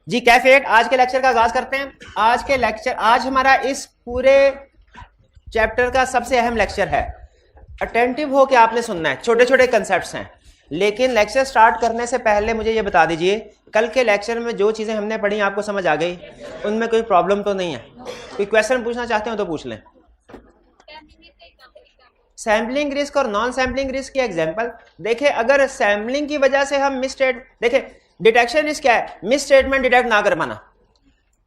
जी कैफेट, आज के लेक्चर का आगाज करते हैं। आज हमारा इस पूरे चैप्टर का सबसे अहम लेक्चर है। अटेंटिव हो के आपने सुनना है, छोटे छोटे कंसेप्ट्स हैं। लेकिन लेक्चर स्टार्ट करने से पहले मुझे ये बता दीजिए, कल के लेक्चर में जो चीज़ें हमने पढ़ी आपको समझ आ गई? उनमें कोई प्रॉब्लम तो नहीं है? कोई क्वेश्चन पूछना चाहते हो तो पूछ लें। सैम्पलिंग रिस्क और नॉन सैम्पलिंग रिस्क की एग्जांपल देखिए। अगर सैम्पलिंग की वजह से हम देखिए डिटेक्शन रिस्क क्या है? मिस स्टेटमेंट डिटेक्ट ना कर पाना।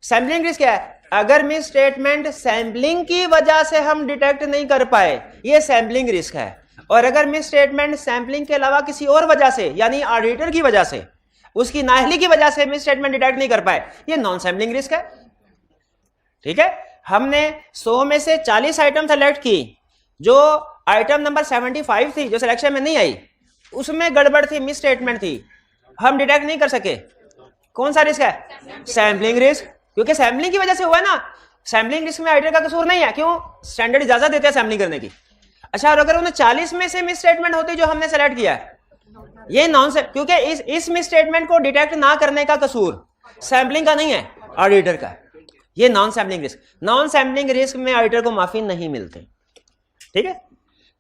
सैम्पलिंग रिस्क क्या है? अगर मिस स्टेटमेंट सैम्पलिंग की वजह से हम डिटेक्ट नहीं कर पाए, ये सैम्पलिंग रिस्क है। और अगर मिस स्टेटमेंट सैम्पलिंग के अलावा किसी और वजह से, यानी ऑडिटर की वजह से, उसकी नाअहली की वजह से मिस स्टेटमेंट डिटेक्ट नहीं कर पाए, ये नॉन सैम्पलिंग रिस्क है। ठीक है, हमने 100 में से 40 आइटम सेलेक्ट की। जो आइटम नंबर 75 थी, जो सिलेक्शन में नहीं आई, उसमें गड़बड़ थी, मिस स्टेटमेंट थी, हम डिटेक्ट नहीं कर सके। कौन सा रिस्क है? सैम्पलिंग रिस्क, क्योंकि सैम्पलिंग की वजह से हुआ है ना। सैम्पलिंग रिस्क में ऑडिटर का कसूर नहीं है। क्यों? स्टैंडर्ड इजाजत देते हैं सैम्पलिंग करने की। अच्छा, और अगर उन्हें 40 में से मिस स्टेटमेंट होती जो हमने सेलेक्ट किया है, ये नॉन, क्योंकि इस मिस स्टेटमेंट को डिटेक्ट ना करने का कसूर सैम्पलिंग का नहीं है, ऑडिटर का। ये non sampling risk. Non sampling risk में ऑडिटर को माफी नहीं मिलती। ठीक है,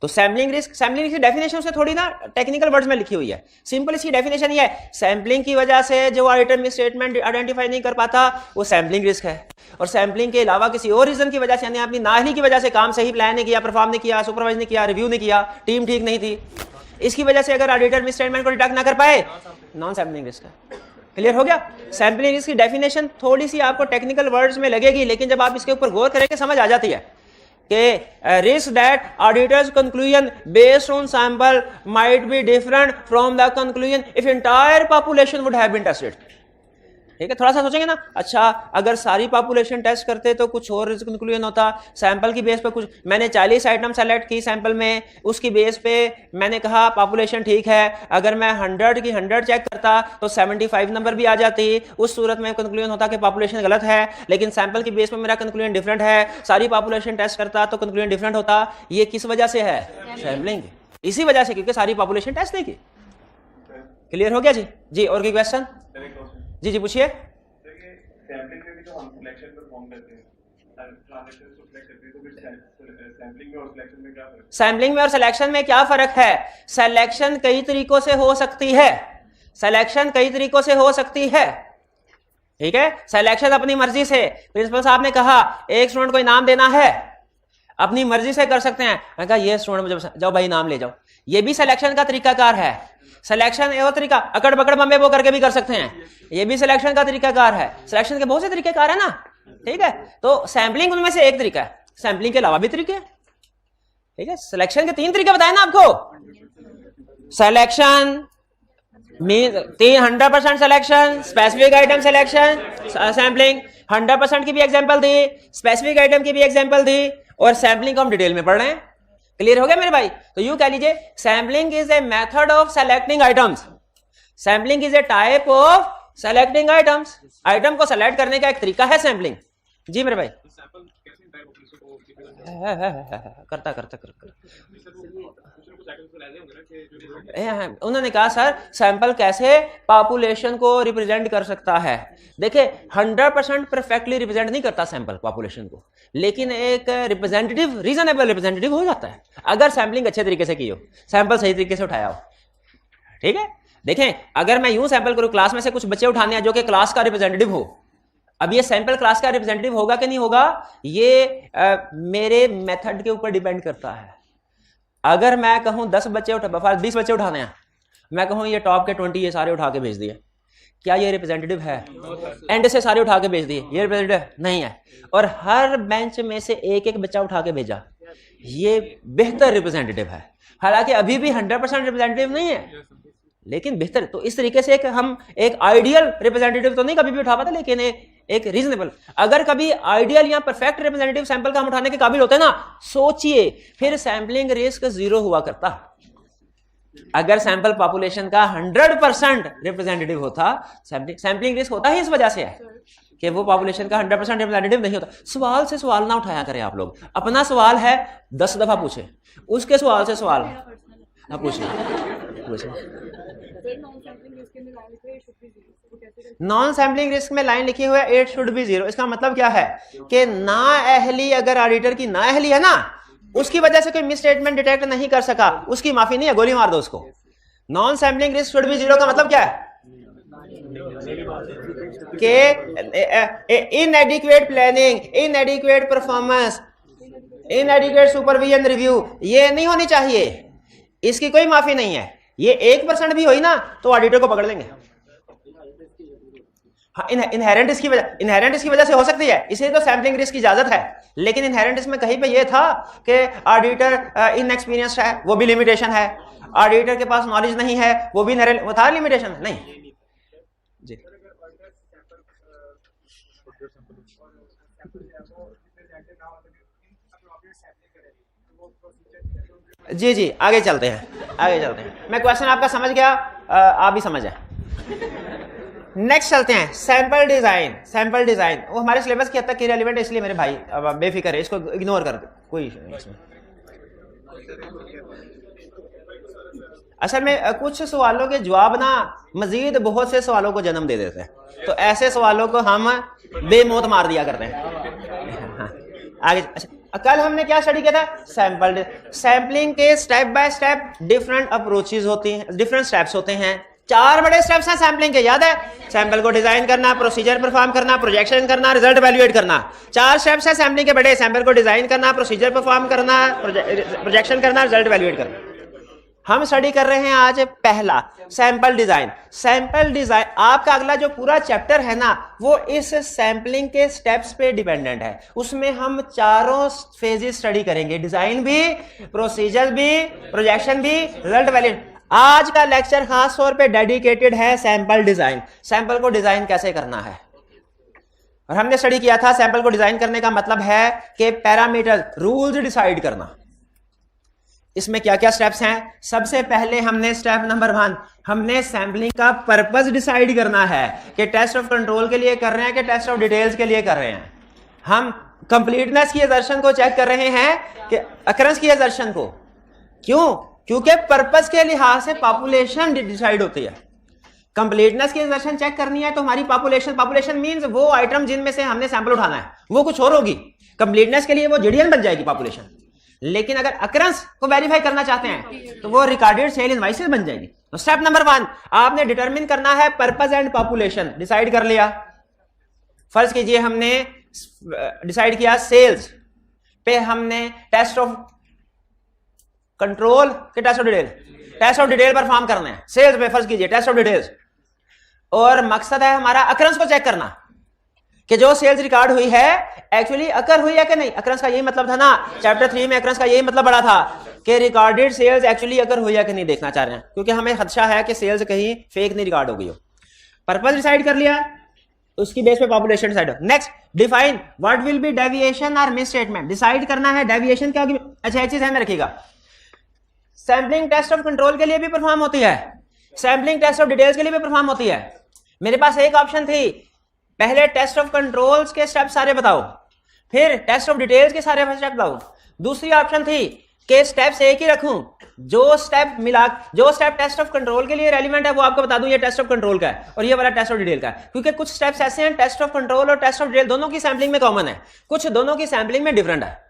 तो सैम्पलिंग रिस्क की डेफिनेशन से थोड़ी ना टेक्निकल वर्ड्स में लिखी हुई है। सिंपल इसकी डेफिनेशन ये है, सैम्पलिंग की वजह से जो ऑडिटर मिस स्टेटमेंट आइडेंटिफाई नहीं कर पाता, वो सैम्पलिंग रिस्क है। और सैम्पलिंग के अलावा किसी और रीजन की वजह से, यानी अपनी नाअहली की वजह से काम सही प्लान नहीं किया, परफॉर्म नहीं किया, सुपरवाइज नहीं किया, रिव्यू नहीं किया, टीम ठीक नहीं थी, इसकी वजह से अगर ऑडिटर मिस स्टेटमेंट को डिटेक्ट ना कर पाए, नॉन सैम्पलिंग रिस्क है। क्लियर हो गया? सैम्पलिंग रिस्क की डेफिनेशन थोड़ी सी आपको टेक्निकल वर्ड्स में लगेगी, लेकिन जब आप इसके ऊपर गौर करेंगे समझ आ जाती है कि risk that auditors conclusion based on sample might be different from the conclusion if entire population would have been tested. ठीक है, थोड़ा सा सोचेंगे ना, अच्छा अगर सारी पॉपुलेशन टेस्ट करते तो कुछ और कंक्लूजन होता। सैंपल की बेस पे कुछ, मैंने 40 आइटम सेलेक्ट की सैंपल में, उसकी बेस पे मैंने कहा पॉपुलेशन ठीक है। अगर मैं 100 की 100 चेक करता तो 75 नंबर भी आ जाती। उस सूरत में कंक्लूजन होता कि पॉपुलेशन गलत है, लेकिन सैंपल की बेस पे मेरा कंक्लूजन डिफरेंट है। सारी पॉपुलेशन टेस्ट करता तो कंक्लूजन डिफरेंट होता। ये किस वजह से है? सैंपलिंग। इसी वजह से, क्योंकि सारी पॉपुलेशन टेस्ट नहीं की। क्लियर हो गया जी? जी, और कोई क्वेश्चन? जी जी पूछिए। सैम्पलिंग में भी तो हम सिलेक्शन परफॉर्म करते हैं, ट्रांजैक्शंस को सिलेक्ट करते हैं, तो फिर सैम्पलिंग में और सिलेक्शन में क्या फर्क है? सैम्पलिंग में और सिलेक्शन में क्या फर्क है? सिलेक्शन कई तरीकों से हो सकती है। सिलेक्शन कई तरीकों से हो सकती है। ठीक है, सिलेक्शन अपनी मर्जी से, प्रिंसिपल साहब ने कहा एक स्टूडेंट को इनाम देना है, अपनी मर्जी से कर सकते हैं। मैंने कहा ये स्टूडेंट मुझे, जाओ भाई इनाम ले जाओ। ये भी सिलेक्शन का तरीकाकार है। सिलेक्शन एवं तरीका अकड़ बकड़ बम्बे वो करके भी कर सकते हैं, ये भी सिलेक्शन का तरीकाकार है। सिलेक्शन के बहुत से तरीकेकार है ना। ठीक है, तो सैम्पलिंग उनमें से एक तरीका है, सैम्पलिंग के अलावा भी तरीके हैं। ठीक है, सिलेक्शन के 3 तरीके बताए ना आपको। Selection mean 100% selection, specific item selection, sampling. 100% की भी एग्जांपल दी, स्पेसिफिक आइटम की भी एग्जांपल दी, और सैम्पलिंग को हम डिटेल में पढ़ रहे हैं। क्लियर हो गया मेरे भाई? तो यूं कह लीजिए, sampling is a method of selecting items. Sampling is a type of selecting items. Item को सेलेक्ट करने का एक तरीका है सैम्पलिंग। जी मेरे भाई। करता उन्होंने कहा सर सैंपल कैसे पॉपुलेशन को रिप्रेजेंट कर सकता है? देखिए 100% परफेक्टली रिप्रेजेंट नहीं करता सैंपल पॉपुलेशन को, लेकिन एक रिप्रेजेंटेटिव, रीजनेबल रिप्रेजेंटेटिव हो जाता है अगर सैंपलिंग अच्छे तरीके से की हो, सैंपल सही तरीके से उठाया हो। ठीक है, देखें अगर मैं यूं सैंपल करूं, क्लास में से कुछ बच्चे उठाने हैं जो कि क्लास का रिप्रेजेंटेटिव हो, अब ये सैंपल क्लास का रिप्रेजेंटेटिव होगा कि नहीं होगा, ये मेरे मेथड के ऊपर डिपेंड करता है। अगर मैं कहूं 10 बच्चे 20 बच्चे उठाने हैं, मैं कहूं ये टॉप के 20 ये सारे उठा के भेज दिए, क्या ये रिप्रेजेंटेटिव है? एंड से सारे उठा के भेज दिए, ये रिप्रेजेंटेटिव नहीं है। और हर बेंच में से एक एक बच्चा उठा के भेजा, ये बेहतर रिप्रेजेंटेटिव है। हालांकि अभी भी 100% रिप्रेजेंटेटिव नहीं है, लेकिन बेहतर। तो इस तरीके से हम एक आइडियल रिप्रेजेंटेटिव तो नहीं कभी भी उठा पाते, लेकिन एक रीजनेबल, अगर कभी आइडियल या परफेक्ट रिप्रेजेंटेटिव सैंपल का हम उठाने के काबिल होते हैं ना, सोचिए फिर सैंपलिंग रिस्क 0 हुआ करता। अगर सैंपल पॉपुलेशन का 100% रिप्रेजेंटेटिव होता, सैंपलिंग रिस्क होता ही इस वजह से है कि वो पॉपुलेशन का 100% रिप्रेजेंटेटिव नहीं होता। सवाल से सवाल ना उठाया करें आप लोग, अपना सवाल है 10 दफा पूछे, उसके सवाल से सवाल ना पूछे। नॉन सैम्पलिंग रिस्क में लाइन लिखी हुई है 8 शुड बी 0। इसका मतलब क्या है कि नाअहली, अगर ऑडिटर की नाअहली है ना, उसकी वजह से कोई मिस स्टेटमेंट डिटेक्ट नहीं कर सका, उसकी माफी नहीं है, गोली मार दो उसको। Non sampling risk should be 0 का मतलब क्या है कि इनएडिक्वेट प्लानिंग, इनएडिक्वेट परफॉर्मेंस, इनएडिक्वेट सुपरविजन रिव्यू, ये नहीं होनी चाहिए, इसकी कोई माफी नहीं है। ये 1% भी हुई ना तो ऑडिटर को पकड़ लेंगे। हाँ, इनहेरेंट इसकी वजह से हो सकती है, इसलिए तो सैम्पलिंग रिस्क की इजाजत है। लेकिन इनहेरेंट इसमें कहीं पे ये था कि ऑडिटर इनएक्सपीरियंस्ड है, वो भी लिमिटेशन है। ऑडिटर के पास नॉलेज नहीं है, वो भी वो था लिमिटेशन नहीं जी। जी जी आगे चलते हैं, मैं क्वेश्चन आपका समझ गया, आप भी समझ जाए। नेक्स्ट चलते हैं सैंपल डिजाइन। वो हमारे सिलेबस की हद तक इरेलेवेंट है, इसलिए मेरे भाई अब आप बेफिक्र है, इसको इग्नोर कर दो, कोई इशू नहीं इसमें। असल में कुछ सवालों के जवाब ना मजीद बहुत से सवालों को जन्म दे देते हैं, तो ऐसे सवालों को हम बेमौत मार दिया करते हैं। आगे अच्छा, कल हमने क्या स्टडी किया था? सैंपलिंग के step by step different approaches होती हैं, डिफरेंट स्टेप्स होते हैं। 4 बड़े स्टेप्स हैं सैंपलिंग के, याद है? सैंपल को डिजाइन करना, प्रोसीजर परफॉर्म करना, प्रोजेक्शन करना, रिजल्ट इवैल्यूएट करना। 4 स्टेप्स हैं सैंपलिंग के बड़े, सैंपल को डिजाइन करना, प्रोसीजर परफॉर्म करना, प्रोजेक्शन करना, रिजल्ट इवैल्यूएट करना। हम स्टडी कर रहे हैं आज पहला सैंपल डिजाइन। आपका अगला जो पूरा चैप्टर है ना, वो इस सैंपलिंग के स्टेप्स पे डिपेंडेंट है। उसमें हम 4 फेजेस स्टडी करेंगे, डिजाइन भी, प्रोसीजर भी, प्रोजेक्शन भी, रिजल्ट इवैल्यूएट। आज का लेक्चर खास तौर पे डेडिकेटेड है सैंपल डिजाइन, सैंपल को डिजाइन कैसे करना है। और हमने स्टडी किया था सैंपल को डिजाइन करने का मतलब है कि पैरामीटर, रूल्स डिसाइड करना। इसमें क्या क्या स्टेप्स हैं? सबसे पहले हमने स्टेप नंबर 1, हमने सैंपलिंग का पर्पस डिसाइड करना है कि टेस्ट ऑफ कंट्रोल के लिए कर रहे हैं कि टेस्ट ऑफ डिटेल्स के लिए कर रहे हैं। हम कंप्लीटनेस की असर्शन को चेक कर रहे हैं कि अकरेंस की असर्शन को। क्यों? क्योंकि पर्पस के लिहाज से पॉपुलेशन डिसाइड होती है। कंप्लीटनेस की असर्शन चेक करनी है तो हमारी पॉपुलेशन मींस वो आइटम जिनमें से हमने सैंपल उठाना है, वो कुछ और होगी। कंप्लीटनेस के लिए वो जीडीएन बन जाएगी पॉपुलेशन। लेकिन अगर अकरेंस को वेरीफाई करना चाहते हैं तो वो रिकॉर्डेड सेल इनवॉइसेस बन जाएगी। तो स्टेप नंबर 1 आपने डिटरमिन करना है पर्पस एंड पॉपुलेशन। डिसाइड कर लिया। फर्ज कीजिए हमने डिसाइड किया सेल्स पे हमने टेस्ट ऑफ कंट्रोल के टेस्ट ऑफ डिटेल परफॉर्म करना है। सेल्स पे फर्ज कीजिए टेस्ट ऑफ डिटेल्स, और मकसद है हमारा अकरेंस को चेक करना कि जो सेल्स रिकॉर्ड हुई है एक्चुअली अकर हुई है कि नहीं। अकरेंस का यही मतलब था ना, चैप्टर 3 में अकरेंस का यही मतलब बड़ा था कि रिकॉर्डेड सेल्स एक्चुअली अकर हुई है कि नहीं देखना चाह रहे हैं, क्योंकि हमें खदशा है कि सेल्स कहीं फेक नहीं रिकॉर्ड हो गई हो। पर्पस डिसाइड कर लिया, उसकी बेस पे पॉपुलेशन डिसाइड हो। Next define what will be deviation और मिस स्टेटमेंट। डिसाइड करना है डेविएशन क्या होगी। अच्छा एक चीज ध्यान में रखिएगा, सैंपलिंग टेस्ट ऑफ कंट्रोल के लिए भी परफॉर्म होती है, सैंपलिंग टेस्ट ऑफ डिटेल्स के लिए भी परफॉर्म होती है। मेरे पास एक ऑप्शन थी, पहले टेस्ट ऑफ कंट्रोल्स के स्टेप सारे बताओ, फिर टेस्ट ऑफ डिटेल्स के सारे स्टेप बताओ। दूसरी ऑप्शन थी कि स्टेप्स एक ही रखूं, जो स्टेप टेस्ट ऑफ कंट्रोल के लिए रेलिवेंट है वो आपको बता दूं ये टेस्ट ऑफ कंट्रोल का है और ये वाला टेस्ट ऑफ डिटेल का है। क्योंकि कुछ स्टेप्स ऐसे हैं टेस्ट ऑफ कंट्रोल और टेस्ट ऑफ डिटेल दोनों की सैंपलिंग में कॉमन है, कुछ दोनों की सैंपलिंग में डिफरेंट है।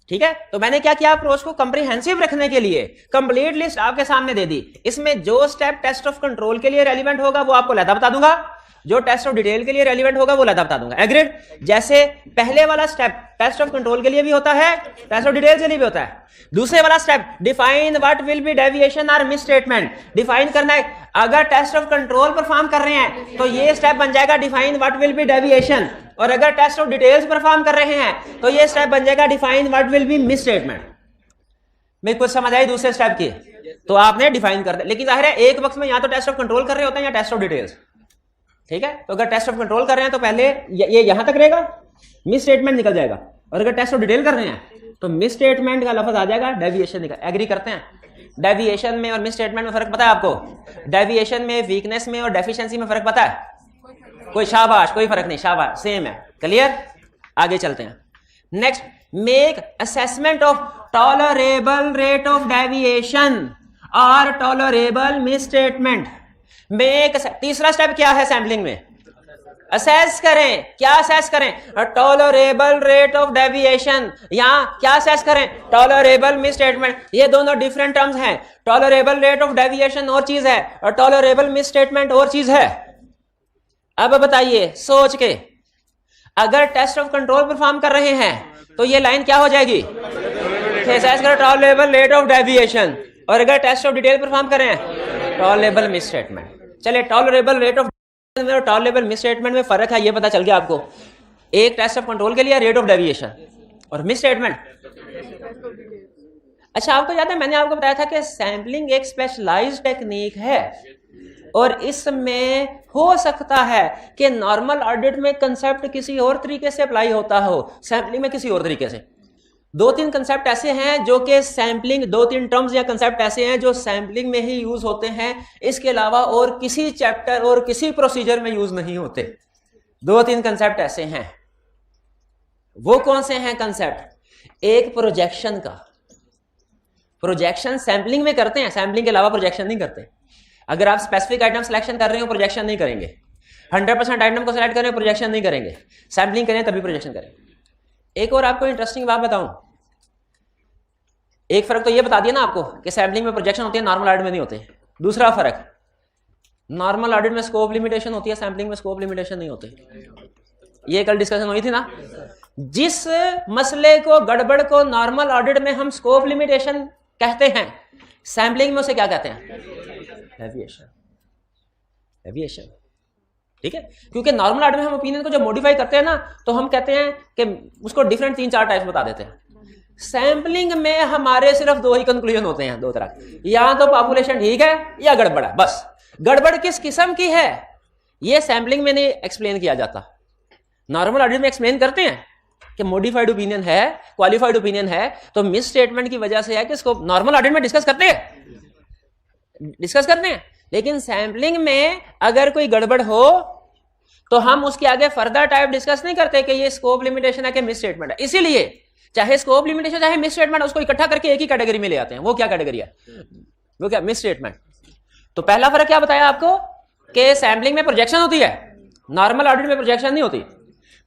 ठीक है, तो मैंने क्या किया, अप्रोच को कंप्रीहेंसिव रखने के लिए कंप्लीट लिस्ट आपके सामने दे दी। इसमें जो स्टेप टेस्ट ऑफ कंट्रोल के लिए रेलिवेंट होगा वो आपको लहदा बता दूंगा, जो टेस्ट ऑफ डिटेल के लिए रेलिवेंट होगा वो लहदा बता दूंगा। एग्रीड? जैसे पहले वाला स्टेप टेस्ट ऑफ कंट्रोल के लिए भी होता है, टेस्ट ऑफ डिटेल के लिए भी होता है। दूसरे वाला step define what will be deviation और मिस स्टेटमेंट। डिफाइन करना है, अगर टेस्ट ऑफ कंट्रोल परफॉर्म कर रहे हैं तो ये स्टेप बन जाएगा define what will be deviation, और अगर टेस्ट ऑफ डिटेल्स परफॉर्म कर रहे हैं तो ये स्टेप बन जाएगा define what will be miss statement. मेरे कुछ समझ आई दूसरे स्टेप की? तो आपने डिफाइन कर दिया, लेकिन जाहिर है एक वक्त में या तो टेस्ट ऑफ कंट्रोल कर रहे होते हैं या टेस्ट ऑफ डिटेल्स। ठीक है, तो अगर टेस्ट ऑफ कंट्रोल कर रहे हैं तो पहले ये यहां तक रहेगा, मिस स्टेटमेंट निकल जाएगा, और अगर टेस्ट ऑफ डिटेल कर रहे हैं तो मिस स्टेटमेंट का लफ्ज आ जाएगा, डेविएशन निकल। एग्री करते हैं? डेविएशन में और मिस स्टेटमेंट में फर्क पता है आपको? डेविएशन में, वीकनेस में और डेफिशिएंसी में फर्क पता है? कोई शाबाश, कोई फर्क नहीं, शाबाश, सेम है। क्लियर? आगे चलते हैं। Next, make assessment of tolerable rate of deviation और टॉलरेबल मिसस्टेटमेंट। मेक तीसरा स्टेप क्या है सैम्पलिंग में? असेस करें। क्या असेस करें? Tolerable rate of deviation. यहां क्या असेस करें? Tolerable misstatement. ये दोनों डिफरेंट टर्म्स हैं। टॉलरेबल रेट ऑफ डेविएशन और चीज है और टॉलरेबल मिसस्टेटमेंट और चीज है। अब बताइए सोच के, अगर टेस्ट ऑफ कंट्रोल परफॉर्म कर रहे हैं तो ये लाइन क्या हो जाएगी? असेस करो टॉलरेबल रेट ऑफ डेविएशन, और अगर टेस्ट ऑफ डिटेल परफॉर्म कर रहे हैं टॉलरेबल मिसस्टेटमेंट। चलिए टॉलरेबल रेट ऑफ में और टॉलरेबल मिसस्टेटमेंट में फर्क है, ये पता चल गया आपको। एक टेस्ट ऑफ कंट्रोल के लिए रेट ऑफ डेविएशन और मिसस्टेटमेंट। अच्छा, आपको याद है मैंने आपको बताया था कि सैम्पलिंग एक स्पेशलाइज्ड टेक्निक है और इसमें हो सकता है कि नॉर्मल ऑडिट में कंसेप्ट किसी और तरीके से अप्लाई होता हो, सैम्पलिंग में किसी और तरीके से। दो तीन कंसेप्ट ऐसे हैं जो कि सैम्पलिंग, दो तीन टर्म्स या कंसेप्ट ऐसे हैं जो सैम्पलिंग में ही यूज होते हैं, इसके अलावा और किसी चैप्टर और किसी प्रोसीजर में यूज नहीं होते। दो तीन कंसेप्ट ऐसे हैं। वो कौन से हैं कंसेप्ट? एक प्रोजेक्शन का। प्रोजेक्शन सैम्पलिंग में करते हैं, सैम्पलिंग के अलावा प्रोजेक्शन नहीं करते। अगर आप स्पेसिफिक आइटम सिलेक्शन कर रहे हो प्रोजेक्शन नहीं करेंगे। 100% आइटम को सिलेक्ट करें प्रोजेक्शन नहीं करेंगे। सैम्पलिंग करें तभी प्रोजेक्शन करें। एक और आपको इंटरेस्टिंग बात बताऊं, एक फर्क तो ये बता दिया ना आपको कि सैम्पलिंग में प्रोजेक्शन होती है, नॉर्मल ऑडिट में नहीं होते। दूसरा फर्क, नॉर्मल ऑडिट में स्कोप लिमिटेशन होती है, सैम्पलिंग में स्कोप लिमिटेशन नहीं होती। ये कल डिस्कशन हुई थी ना। जिस मसले को, गड़बड़ को नॉर्मल ऑडिट में हम स्कोप लिमिटेशन कहते हैं, सैम्पलिंग में उसे क्या कहते हैं? डेविएशन। डेविएशन, ठीक है। क्योंकि नॉर्मल ऑडिट में हम ओपिनियन को जब मॉडिफाई करते हैं ना तो हम कहते हैं कि उसको डिफरेंट 3-4 टाइप्स बता देते हैं। सैम्पलिंग में हमारे सिर्फ दो ही कंक्लूजन होते हैं, दो तरह। या तो पॉपुलेशन ठीक है या गड़बड़ है, बस। गड़बड़ किस किस्म की है ये सैम्पलिंग में नहीं एक्सप्लेन किया जाता। नॉर्मल ऑडिट में एक्सप्लेन करते हैं कि मॉडिफाइड ओपिनियन है, क्वालिफाइड ओपिनियन है, तो मिस स्टेटमेंट की वजह से है कि इसको नॉर्मल ऑडिट में डिस्कस करते हैं। लेकिन सैम्पलिंग में अगर कोई गड़बड़ हो तो हम उसके आगे फर्दर टाइप डिस्कस नहीं करते कि ये स्कोप लिमिटेशन है कि मिस स्टेटमेंट है। इसीलिए चाहे स्कोप लिमिटेशन चाहे मिस स्टेटमेंट, उसको इकट्ठा करके एक ही कैटेगरी में ले आते हैं। वो क्या कैटेगरी है? वो क्या? Miss statement. तो पहला फर्क क्या बताया आपको कि सैम्पलिंग में प्रोजेक्शन होती है, नॉर्मल ऑडिट में प्रोजेक्शन नहीं होती।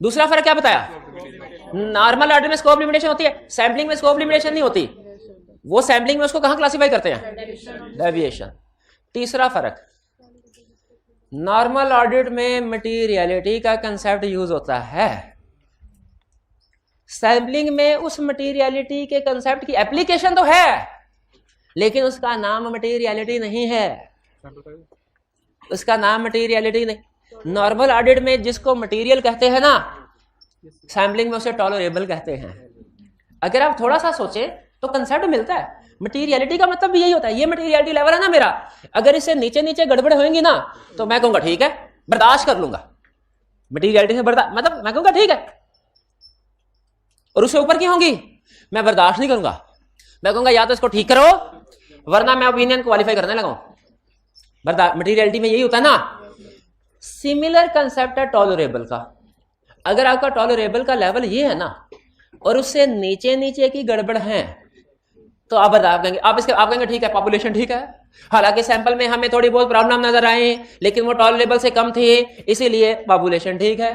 दूसरा फर्क क्या बताया? नॉर्मल ऑडिट में स्कोप लिमिटेशन होती है, सैम्पलिंग में स्कोप लिमिटेशन नहीं होती। वो सैम्पलिंग में उसको कहां क्लासिफाई करते हैं? डेविएशन। तीसरा फर्क, नॉर्मल ऑडिट में मटीरियलिटी का कंसेप्ट यूज होता है, सैम्पलिंग में उस मटीरियलिटी के कंसेप्ट की एप्लीकेशन तो है लेकिन उसका नाम मटीरियलिटी नहीं है। उसका नाम मटीरियलिटी नहीं। नॉर्मल ऑडिट में जिसको मटीरियल कहते हैं ना, सैम्पलिंग में उसे टॉलरेबल कहते हैं। अगर आप थोड़ा सा सोचें तो कंसेप्ट मिलता है। मटीरियलिटी का मतलब भी यही होता है, ये मटीरियलिटी लेवल है ना मेरा, अगर इससे नीचे नीचे गड़बड़ होंगी ना तो मैं कहूंगा ठीक है, बर्दाश्त कर लूंगा। मटीरियलिटी से बर्दाश्त मतलब मैं कहूंगा ठीक है, और उससे ऊपर की होंगी मैं बर्दाश्त नहीं करूंगा। मैं कहूंगा या तो इसको ठीक करो वरना मैं ओपिनियन क्वालिफाई करने लगाऊं। मटीरियलिटी में यही होता है ना। सिमिलर कंसेप्ट है टॉलरेबल का। अगर आपका टॉलरेबल का लेवल ये है ना और उससे नीचे नीचे की गड़बड़ है तो आप बर्दाश्त करेंगे। आप कहेंगे ठीक है, पॉपुलेशन ठीक है, हालांकि सैंपल में हमें थोड़ी बहुत प्रॉब्लम नजर आए लेकिन वो टॉलरेबल से कम थी इसीलिए पॉपुलेशन ठीक है।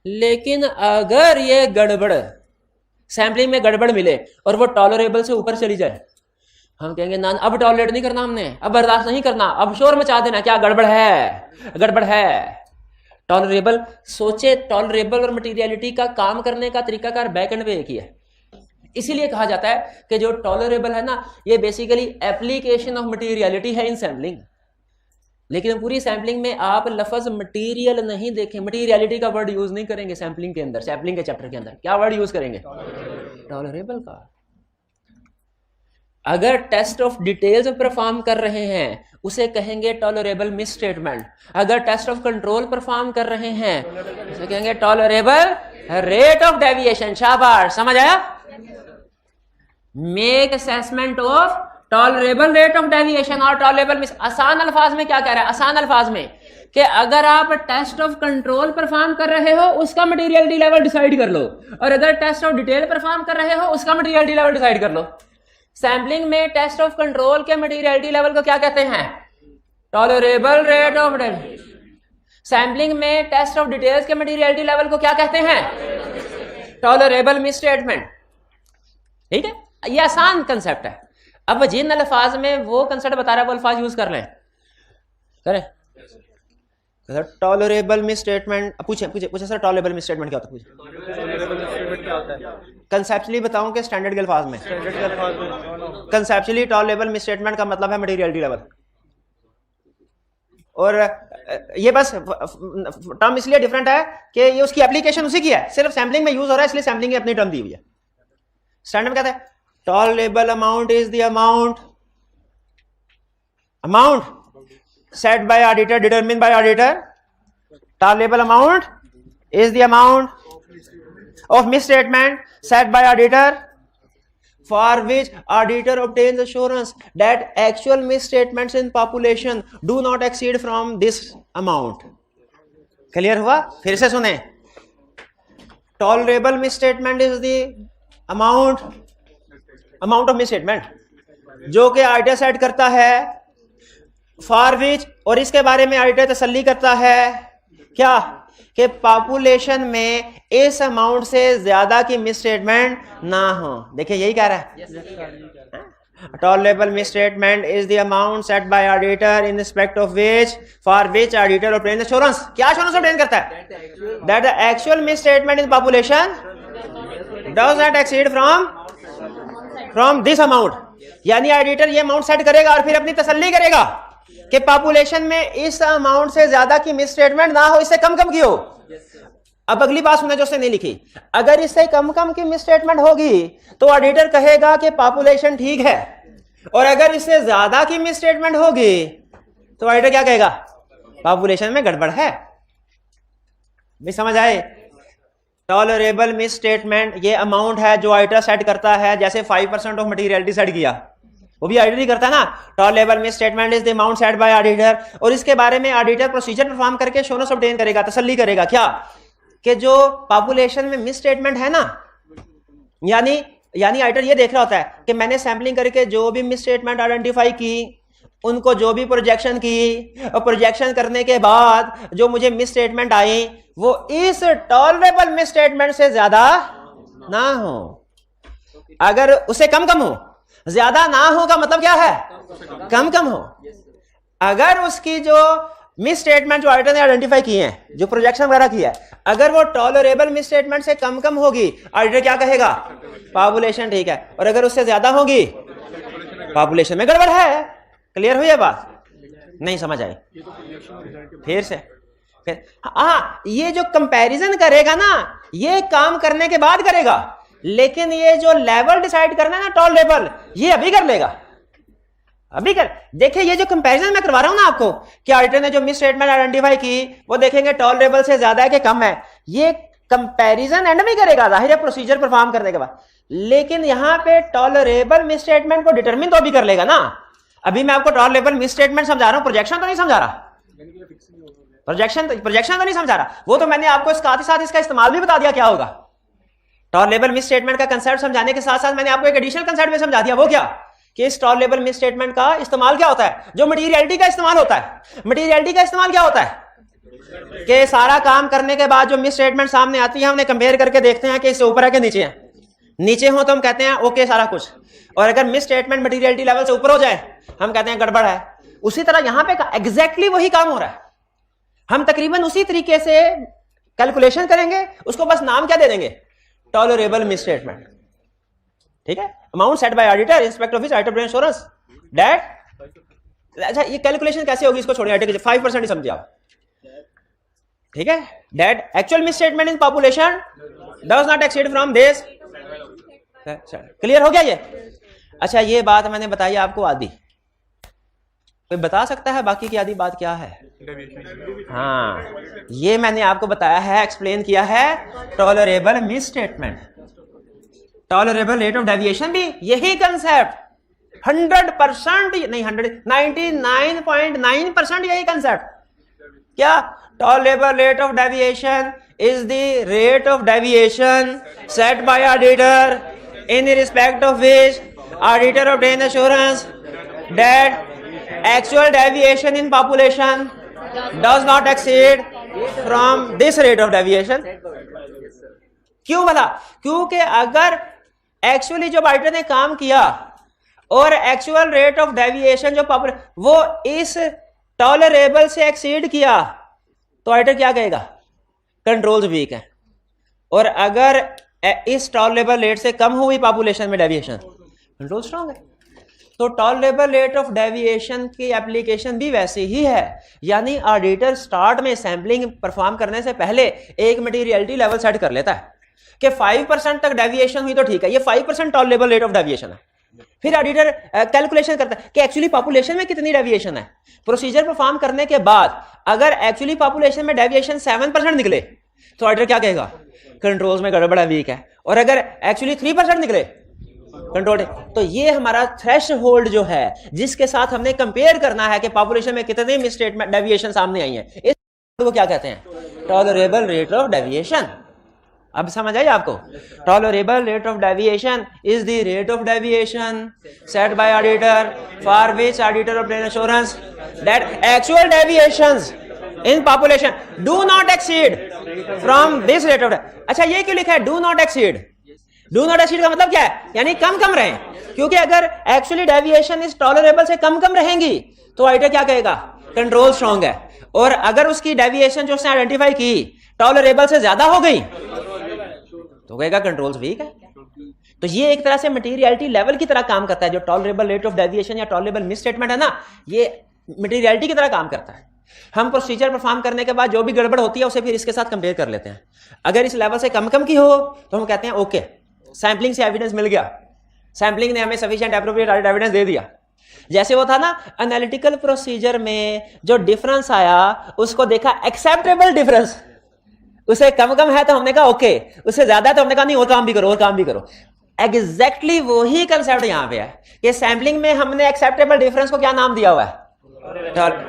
लेकिन अगर ये गड़बड़ सैंपलिंग में गड़बड़ मिले और वो टॉलरेबल से ऊपर चली जाए, हम कहेंगे ना अब टॉलरेट नहीं करना हमने, अब बर्दाश्त नहीं करना, अब शोर मचा देना, क्या गड़बड़ है, गड़बड़ है। टॉलरेबल सोचे, टॉलरेबल और मटीरियलिटी का काम करने का तरीकाकार बैक एंड पे एक ही है। इसीलिए कहा जाता है कि जो टॉलरेबल है ना ये बेसिकली एप्लीकेशन ऑफ मटीरियलिटी है इन सैम्पलिंग। लेकिन पूरी सैम्पलिंग में आप लफ्ज मटीरियल नहीं देखें, मटीरियलिटी का वर्ड यूज नहीं करेंगे सैम्पलिंग के अंदर। सैम्पलिंग के चैप्टर के अंदर क्या वर्ड यूज करेंगे? टॉलरेबल का। अगर टेस्ट ऑफ डिटेल्स परफॉर्म कर रहे हैं उसे कहेंगे टॉलरेबल मिस स्टेटमेंट। अगर टेस्ट ऑफ कंट्रोल परफॉर्म कर रहे हैं उसे कहेंगे टॉलरेबल रेट ऑफ डेविएशन। शाबाश, समझ आया? Make assessment of tolerable rate of deviation और टॉलरेबल मिस। आसान अल्फाज में क्या कह रहा है? आसान अल्फाज में कि अगर आप टेस्ट ऑफ कंट्रोल परफॉर्म कर रहे हो उसका मटीरियलिटी लेवल डिसाइड कर लो, और अगर टेस्ट ऑफ डिटेल परफॉर्म कर रहे हो उसका मटीरियलिटी लेवल डिसाइड कर लो। सैम्पलिंग में टेस्ट ऑफ कंट्रोल के मटेरियलिटी लेवल को क्या कहते हैं? Tolerable rate of deviation. Sampling में टेस्ट ऑफ डिटेल्स के मटेरियलिटी लेवल को क्या कहते हैं? Tolerable misstatement. ठीक है, ये आसान कंसेप्ट है। अब जिन अल्फाज में वो कंसेप्ट बता रहा है वो अल्फाज यूज कर लें, करें। टॉलरेबल मिसस्टेटमेंट पूछे सर, टॉलरेबल मिसस्टेटमेंट क्या होता है? कंसेप्चुअली बताऊं कि स्टैंडर्ड के अल्फाज में? कंसेप्चुअली टॉलरेबल मिसस्टेटमेंट का मतलब है मटेरियलिटी लेवल। और ये बस टर्म इसलिए डिफरेंट है कि ये उसकी एप्लीकेशन उसी की है, सिर्फ सैम्पलिंग में यूज हो रहा है, इसलिए सैम्पलिंग की अपनी टर्म दी हुई है। स्टैंडर्ड में कहते हैं tolerable amount is the amount set by auditor, determined by auditor. Tolerable amount is the amount of misstatement set by auditor for which auditor obtains assurance that actual misstatements in population do not exceed from this amount. Clear हुआ? फिर से सुने। Tolerable misstatement is the amount of misstatement जो कि auditor set करता है for which, और इसके बारे में ऑडिटर तसल्ली करता है क्या कि पॉपुलेशन में इस अमाउंट से ज्यादा की मिसस्टेटमेंट ना हो। देखिए यही कह रहा है। Tolerable misstatement is the amount set bye auditor in respect of which for which auditor obtain assurance. क्या एश्योरेंस ऑब्टेन करता है? That the actual misstatement in population does not exceed from this amount. यानी auditor ये amount set करेगा और फिर अपनी तसल्ली करेगा कि पॉपुलेशन में इस अमाउंट से ज्यादा की मिसस्टेटमेंट ना हो, इससे कम की हो। अब अगली बात सुना जो उसने नहीं लिखी। अगर इससे कम की मिसस्टेटमेंट होगी तो ऑडिटर कहेगा कि पॉपुलेशन ठीक है, और अगर इससे ज्यादा की मिसस्टेटमेंट होगी तो ऑडिटर क्या कहेगा? पॉपुलेशन में गड़बड़ है। भी समझ आए? टॉलरेबल मिसस्टेटमेंट ये अमाउंट है जो ऑडिटर सेट करता है, जैसे 5% ऑफ मटेरियलिटी सेट किया, वो भी ऑडिटर ही करता है ना। Tolerable misstatement is the amount set bye auditor, और इसके बारे में ऑडिटर प्रोसीजर परफॉर्म करके एश्योरेंस ऑब्टेन करेगा, तसल्ली करेगा क्या कि जो पॉपुलेशन में मिसस्टेटमेंट है ना, यानी ऑडिटर ये देख रहा होता है कि मैंने सैंपलिंग करके जो भी मिसस्टेटमेंट आइडेंटिफाई की, उनको जो भी प्रोजेक्शन की, और प्रोजेक्शन करने के बाद जो मुझे मिसस्टेटमेंट आई वो इस टॉलरेबल मिसस्टेटमेंट से ज्यादा ना हो। अगर उससे कम हो, ज्यादा ना हो का मतलब क्या है? कम हो। अगर उसकी जो मिसस्टेटमेंट जो ऑडिटर ने आइडेंटिफाई किए हैं, जो प्रोजेक्शन वगैरह किया है, अगर वो टॉलरेबल मिसस्टेटमेंट से कम होगी, ऑडिटर क्या कहेगा? पॉपुलेशन ठीक है। और अगर उससे ज्यादा होगी, पॉपुलेशन में गड़बड़ है। क्लियर हुई है बात? नहीं समझ आई? फिर से हाँ, ये जो कंपैरिजन करेगा ना, ये काम करने के बाद करेगा, लेकिन ये जो लेवल डिसाइड करना है ना टॉलरेबल, ये अभी कर लेगा। अभी कर देखिए, ये जो कंपैरिजन मैं करवा रहा हूं ना आपको कि ऑडिटर ने जो मिसस्टेटमेंट आइडेंटिफाई की वो देखेंगे टॉलरेबल से ज्यादा है कि कम है, ये कंपैरिजन एंड में करेगा, जाहिर है प्रोसीजर परफॉर्म करने के बाद। लेकिन यहां पे टॉलरेबल मिसस्टेटमेंट को डिटरमिन तो अभी कर लेगा ना। अभी मैं आपको टॉलरेबल मिसस्टेटमेंट समझा रहा हूं, प्रोजेक्शन तो नहीं समझा रहा। प्रोजेक्शन तो नहीं समझा रहा, वो तो मैंने आपको साथ ही साथ इसका इस्तेमाल भी बता दिया क्या होगा। टॉलरेबल मिसस्टेटमेंट का कंसेप्ट समझाने के साथ साथ मैंने आपको एक एडिशनल कंसेप्ट भी समझा दिया। वो क्या कि इस टॉलरेबल मिसस्टेटमेंट का इस्तेमाल क्या होता है? जो मटेरियलिटी का इस्तेमाल होता है। मटेरियलिटी का इस्तेमाल क्या होता है कि सारा काम करने के बाद जो मिसस्टेटमेंट सामने आती है, हमने कंपेयर करके देखते हैं कि इससे ऊपर है कि नीचे है। नीचे हो तो हम कहते हैं ओके सारा कुछ, और अगर मिसस्टेटमेंट मटेरियलिटी लेवल से ऊपर हो जाए हम कहते हैं गड़बड़ है। उसी तरह यहां पे एग्जैक्टली वही काम हो रहा है। हम तकरीबन उसी तरीके से कैलकुलेशन करेंगे, उसको बस नाम क्या दे देंगे? Tolerable misstatement. ठीक है, amount set bye auditor inspector of auditor insurance that. अच्छा, ये कैलकुलेशन कैसे होगी इसको छोड़िए, ऑडिटर 5% ही समझे आप। ठीक है, that actual misstatement in population does not exceed from this. Clear हो गया ये? अच्छा, ये बात मैंने बताई आपको आधी, कोई बता सकता है बाकी की आधी बात क्या है? हाँ, ये मैंने आपको बताया है, एक्सप्लेन किया है tolerable misstatement. Tolerable rate of deviation भी यही कंसेप्ट, 100% नहीं 99.9% यही कंसेप्ट। क्या? Tolerable rate of deviation is the rate of deviation set bye auditor in respect of which auditor obtain assurance that actual deviation in population does not exceed from this rate of deviation. क्यों भला? क्योंकि अगर actually जो auditor ने काम किया और actual rate of deviation जो वो इस टॉलरेबल से एक्सीड किया तो ऑडिटर क्या कहेगा? कंट्रोल्स वीक है। और अगर इस टॉलरेबल रेट से कम हुई पॉपुलेशन में डेविएशन, कंट्रोल स्ट्रांग है। तो टॉलरेबल रेट ऑफ डेविएशन की एप्लीकेशन भी वैसी ही है, यानी ऑडिटर स्टार्ट में सैंपलिंग परफॉर्म करने से पहले एक मटेरियलिटी लेवल सेट कर लेता है कि 5% तक डेविएशन हुई तो ठीक है, ये 5% टॉलरेबल रेट ऑफ डेविएशन है। फिर ऑडिटर कैलकुलेशन करता है कि एक्चुअली पॉपुलेशन में कितनी डेविएशन है। प्रोसीजर परफॉर्म करने के बाद अगर एक्चुअली पॉपुलेशन में डेविएशन 7% निकले तो ऑडिटर क्या कहेगा? कंट्रोल्स में गड़बड़ वीक है। और अगर एक्चुअली 3% निकले कंट्रोल, तो ये हमारा थ्रेशहोल्ड जो है जिसके साथ हमने कंपेयर करना है कि पॉपुलेशन में कितने मिसस्टेटमेंट डेविएशन सामने आई है, इस को क्या कहते हैं? Tolerable rate of deviation. अब समझ आई आपको? Tolerable rate of deviation is the rate of deviation set bye auditor for which auditor obtain assurance that actual deviations in population do not exceed from this rate of. अच्छा, ये क्यों लिखा है do not exceed? Do not exceed का मतलब क्या है? यानी कम कम रहे, क्योंकि अगर एक्चुअली डेविएशन इस टॉलरेबल से कम कम रहेंगी तो ऑडिटर क्या कहेगा? कंट्रोल स्ट्रांग है। और अगर उसकी डेविएशन जो उसने आइडेंटिफाई की टॉलरेबल से ज्यादा हो गई तो कहेगा कंट्रोल्स वीक है। तो ये एक तरह से मटेरियलिटी लेवल की तरह काम करता है। जो टॉलरेबल रेट ऑफ डेविएशन या टॉलरेबल मिसस्टेटमेंट है ना, ये मटेरियलिटी की तरह काम करता है। हम प्रोसीजर परफॉर्म करने के बाद जो भी गड़बड़ होती है उसे फिर इसके साथ कंपेयर कर लेते हैं। अगर इस लेवल से कम कम की हो तो हम कहते हैं ओके, सैंपलिंग से एविडेंस मिल गया, सैंपलिंग ने हमें सफिशिएंट एप्रोप्रिएट एविडेंस दे दिया। जैसे वो था ना एनालिटिकल प्रोसीजर में जो डिफरेंस आया उसको देखा एक्सेप्टेबल डिफरेंस, उसे कम कम है तो हमने कहा ओके, उससे ज्यादा है तो हमने कहा नहीं और काम भी करो और काम भी करो। एग्जैक्टली वही कंसेप्ट यहां पे है कि सैंपलिंग में हमने एक्सेप्टेबल डिफरेंस को क्या नाम दिया हुआ है?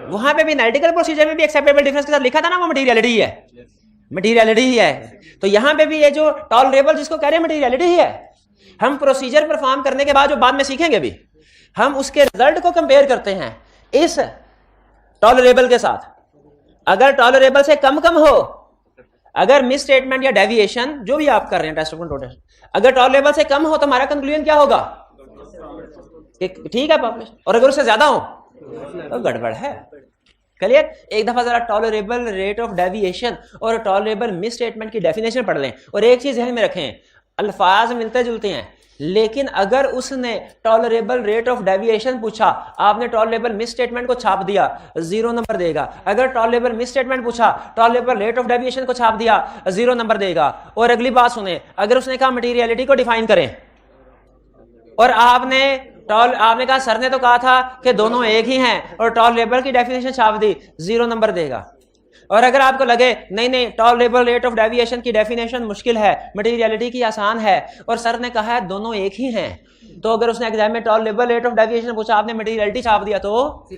वहां पे भी एनालिटिकल प्रोसीजर में भी एक्सेप्टेबल डिफरेंस के साथ लिखा था ना, वो मटेरियलिटी है, मटेरियलिटी ही है। तो यहां पे भी ये जो टॉलरेबल जिसको कह रहे हैं मटेरियलिटी ही है। हम प्रोसीजर परफॉर्म करने के बाद जो बाद में सीखेंगे भी, हम उसके रिजल्ट को कंपेयर करते हैं इस टॉलरेबल के साथ। अगर टॉलरेबल से कम कम हो, अगर मिस स्टेटमेंट या डेविएशन जो भी आप कर रहे हैं टेस्ट कंट्रोल टेस्ट, अगर टॉलरेबल से कम हो तो हमारा कंक्लूजन क्या होगा? ठीक है पॉपुलेशन। और अगर उससे ज्यादा हो तो गड़बड़ है। क्लियर? एक दफा जरा टॉलरेबल रेट ऑफ डेविएशन और टॉलरेबल मिस स्टेटमेंट की डेफिनेशन पढ़ लें। और एक चीज ध्यान में रखें, अल्फाज मिलते जुलते हैं, लेकिन अगर उसने टॉलरेबल रेट ऑफ डेविएशन पूछा, आपने टॉलरेबल मिस स्टेटमेंट को छाप दिया, 0 नंबर देगा। अगर टॉलरेबल मिस स्टेटमेंट पूछा, टॉलरेबल रेट ऑफ डेविएशन को छाप दिया, 0 नंबर देगा। और अगली बात सुने, अगर उसने कहा मटेरियलिटी को डिफाइन करें और आपने कहा सर ने तो कहा था कि दोनों एक ही हैं और टॉलरेबल की डेफिनेशन छाप दी, 0 नंबर देगा। और अगर आपको लगे नहीं टॉलरेबल रेट ऑफ डेविएशन की डेफिनेशन मुश्किल है, मटेरियलिटी की आसान है और सर ने कहा है दोनों एक ही हैं, तो अगर उसने एग्जाम में टॉलरेबल रेट ऑफ डेविएशन पूछा, आपने मटेरियलिटी छाप दिया, तो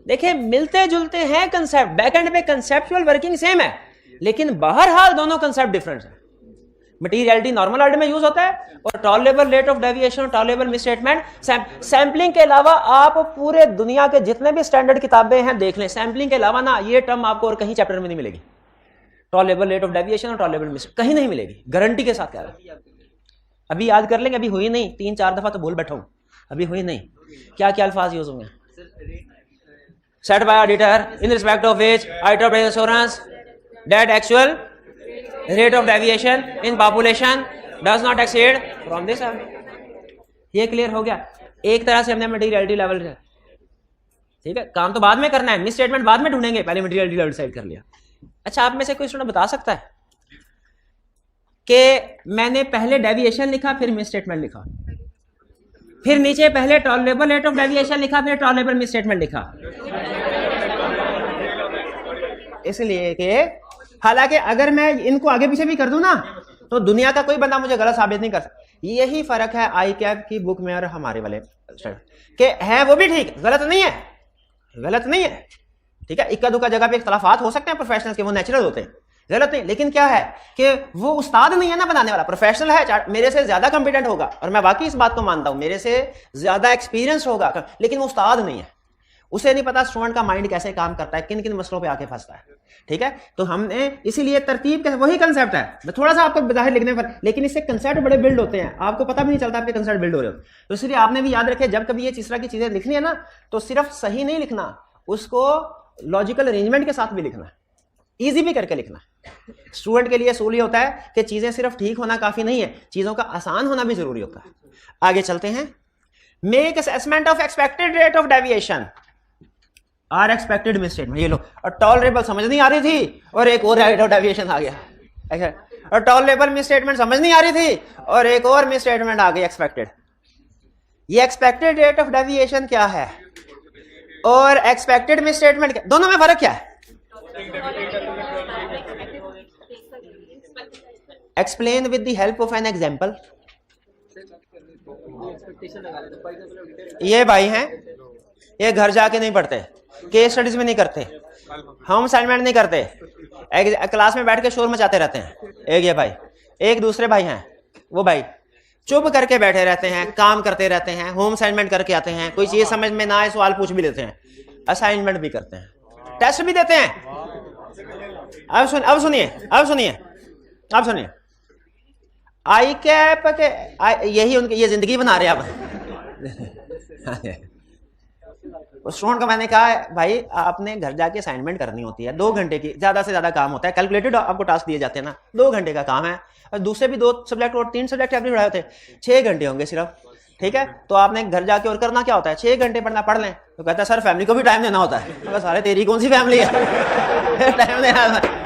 देखिए मिलते जुलते हैं कंसेप्ट, बैक एंड पे कंसेप्चुअल वर्किंग सेम है, लेकिन बहरहाल दोनों कंसेप्ट डिफरेंट है। मटेरियलिटी नॉर्मल ऑर्डर में यूज होता है और tolerable rate of deviation, tolerable miss statement sampling के अलावा आप पूरे दुनिया के जितने भी स्टैंडर्ड किताबें हैं देख लें, सैंपलिंग के अलावा ना ये टर्म आपको और कहीं चैप्टर में नहीं मिलेगी। टॉलरेबल रेट ऑफ डेविएशन और टॉलरेबल मिस कहीं नहीं मिलेगी, गारंटी के साथ कह रहा हूं। अभी याद कर लेंगे, अभी हुई नहीं, 3-4 दफा तो बोल बैठा हूं, अभी हुई नहीं। क्या क्या अल्फाज यूज होंगे? Set bye auditor in respect of which auditor obtains assurance that actual rate of deviation in population does not exceed from this। ये क्लियर हो गया? एक तरह से हमने मटेरियलिटी लेवल, ठीक है, काम तो बाद में करना है, मिस स्टेटमेंट बाद में ढूंढेंगे, पहले मटेरियलिटी लेवल डिसाइड कर लिया। अच्छा, आप में से कोई स्टूडेंट बता सकता है कि मैंने पहले डेविएशन लिखा फिर मिस स्टेटमेंट लिखा, फिर नीचे पहले टॉलरेबल रेट ऑफ डेविएशन लिखा फिर टॉलरेबल मिस स्टेटमेंट लिखा? इसलिए कि हालांकि अगर मैं इनको आगे पीछे भी कर दूं ना तो दुनिया का कोई बंदा मुझे गलत साबित नहीं कर सकता। यही फर्क है आई कैप की बुक में और हमारे वाले के है, वो भी ठीक, गलत नहीं है, गलत नहीं है, ठीक है। इक्का दुक्का जगह पे इख्तलाफात हो सकते हैं प्रोफेशनल्स के, वो नेचुरल होते हैं, गलत नहीं, लेकिन क्या है कि वो उस्ताद नहीं है ना बनाने वाला, प्रोफेशनल है, मेरे से ज्यादा कंपिटेंट होगा और मैं वाकई इस बात को मानता हूं, मेरे से ज्यादा एक्सपीरियंस होगा, लेकिन वो उस्ताद नहीं है, उसे नहीं पता स्टूडेंट का माइंड कैसे काम करता है, किन किन मसलों पे आके फंसता है। ठीक है, तो हमने इसीलिए तरतीब के वही कंसेप्ट है, थोड़ा सा आपको बाहर लिखने पर, लेकिन इससे कंसेप्ट बड़े बिल्ड होते हैं, आपको पता भी नहीं चलता आपके कंसेप्ट बिल्ड हो रहे हो। तो इसलिए आपने भी याद रखे, जब कभी ये इस तरह की चीजें लिखनी है ना, तो सिर्फ सही नहीं लिखना, उसको लॉजिकल अरेंजमेंट के साथ भी लिखना, इजी भी करके लिखना। स्टूडेंट के लिए असूल होता है कि चीजें सिर्फ ठीक होना काफी नहीं है, चीजों का आसान होना भी जरूरी होता है। आगे चलते हैं, make assessment of expected rate of deviation or expected misstatement. ये लो, और टॉलरेबल समझ नहीं आ रही थी और एक और रेट ऑफ डेविएशन आ गया, और टॉलरेबल मिसस्टेटमेंट समझ नहीं आ रही थी और एक और मिसस्टेटमेंट आ गई एक्सपेक्टेड। ये एक्सपेक्टेड रेट ऑफ डेविएशन क्या है और एक्सपेक्टेड मिसस्टेटमेंट क्या, दोनों में फर्क क्या है? Explain with the help of an example. ये भाई हैं, ये घर जाके नहीं पढ़ते, केस स्टडीज में नहीं करते, होम असाइनमेंट नहीं करते, क्लास में बैठ के शोर मचाते रहते हैं। एक ये भाई, एक दूसरे भाई हैं, वो भाई चुप करके बैठे रहते हैं, काम करते रहते हैं, होम असाइनमेंट करके आते हैं, कोई चीज समझ में ना आए सवाल पूछ भी लेते हैं, असाइनमेंट भी करते हैं, टेस्ट भी देते हैं। अब सुनिए आई कैप के यही उनकी ये जिंदगी बना रहे हैं अब। स्टूडेंट को मैंने कहा भाई आपने घर जाके असाइनमेंट करनी होती है, 2 घंटे की ज्यादा से ज्यादा काम होता है, कैलकुलेटेड आपको टास्क दिए जाते हैं ना, 2 घंटे का काम है, और दूसरे भी 2 सब्जेक्ट और 3 सब्जेक्ट आपने पढ़ाए होते हैं, 6 घंटे होंगे सिर्फ। ठीक है, तो आपने घर जाके और करना क्या होता है, 6 घंटे पढ़ना, पढ़ लें। तो कहता है सर फैमिली को भी टाइम देना होता है। तो सारे तेरी कौन सी फैमिली है टाइम देना,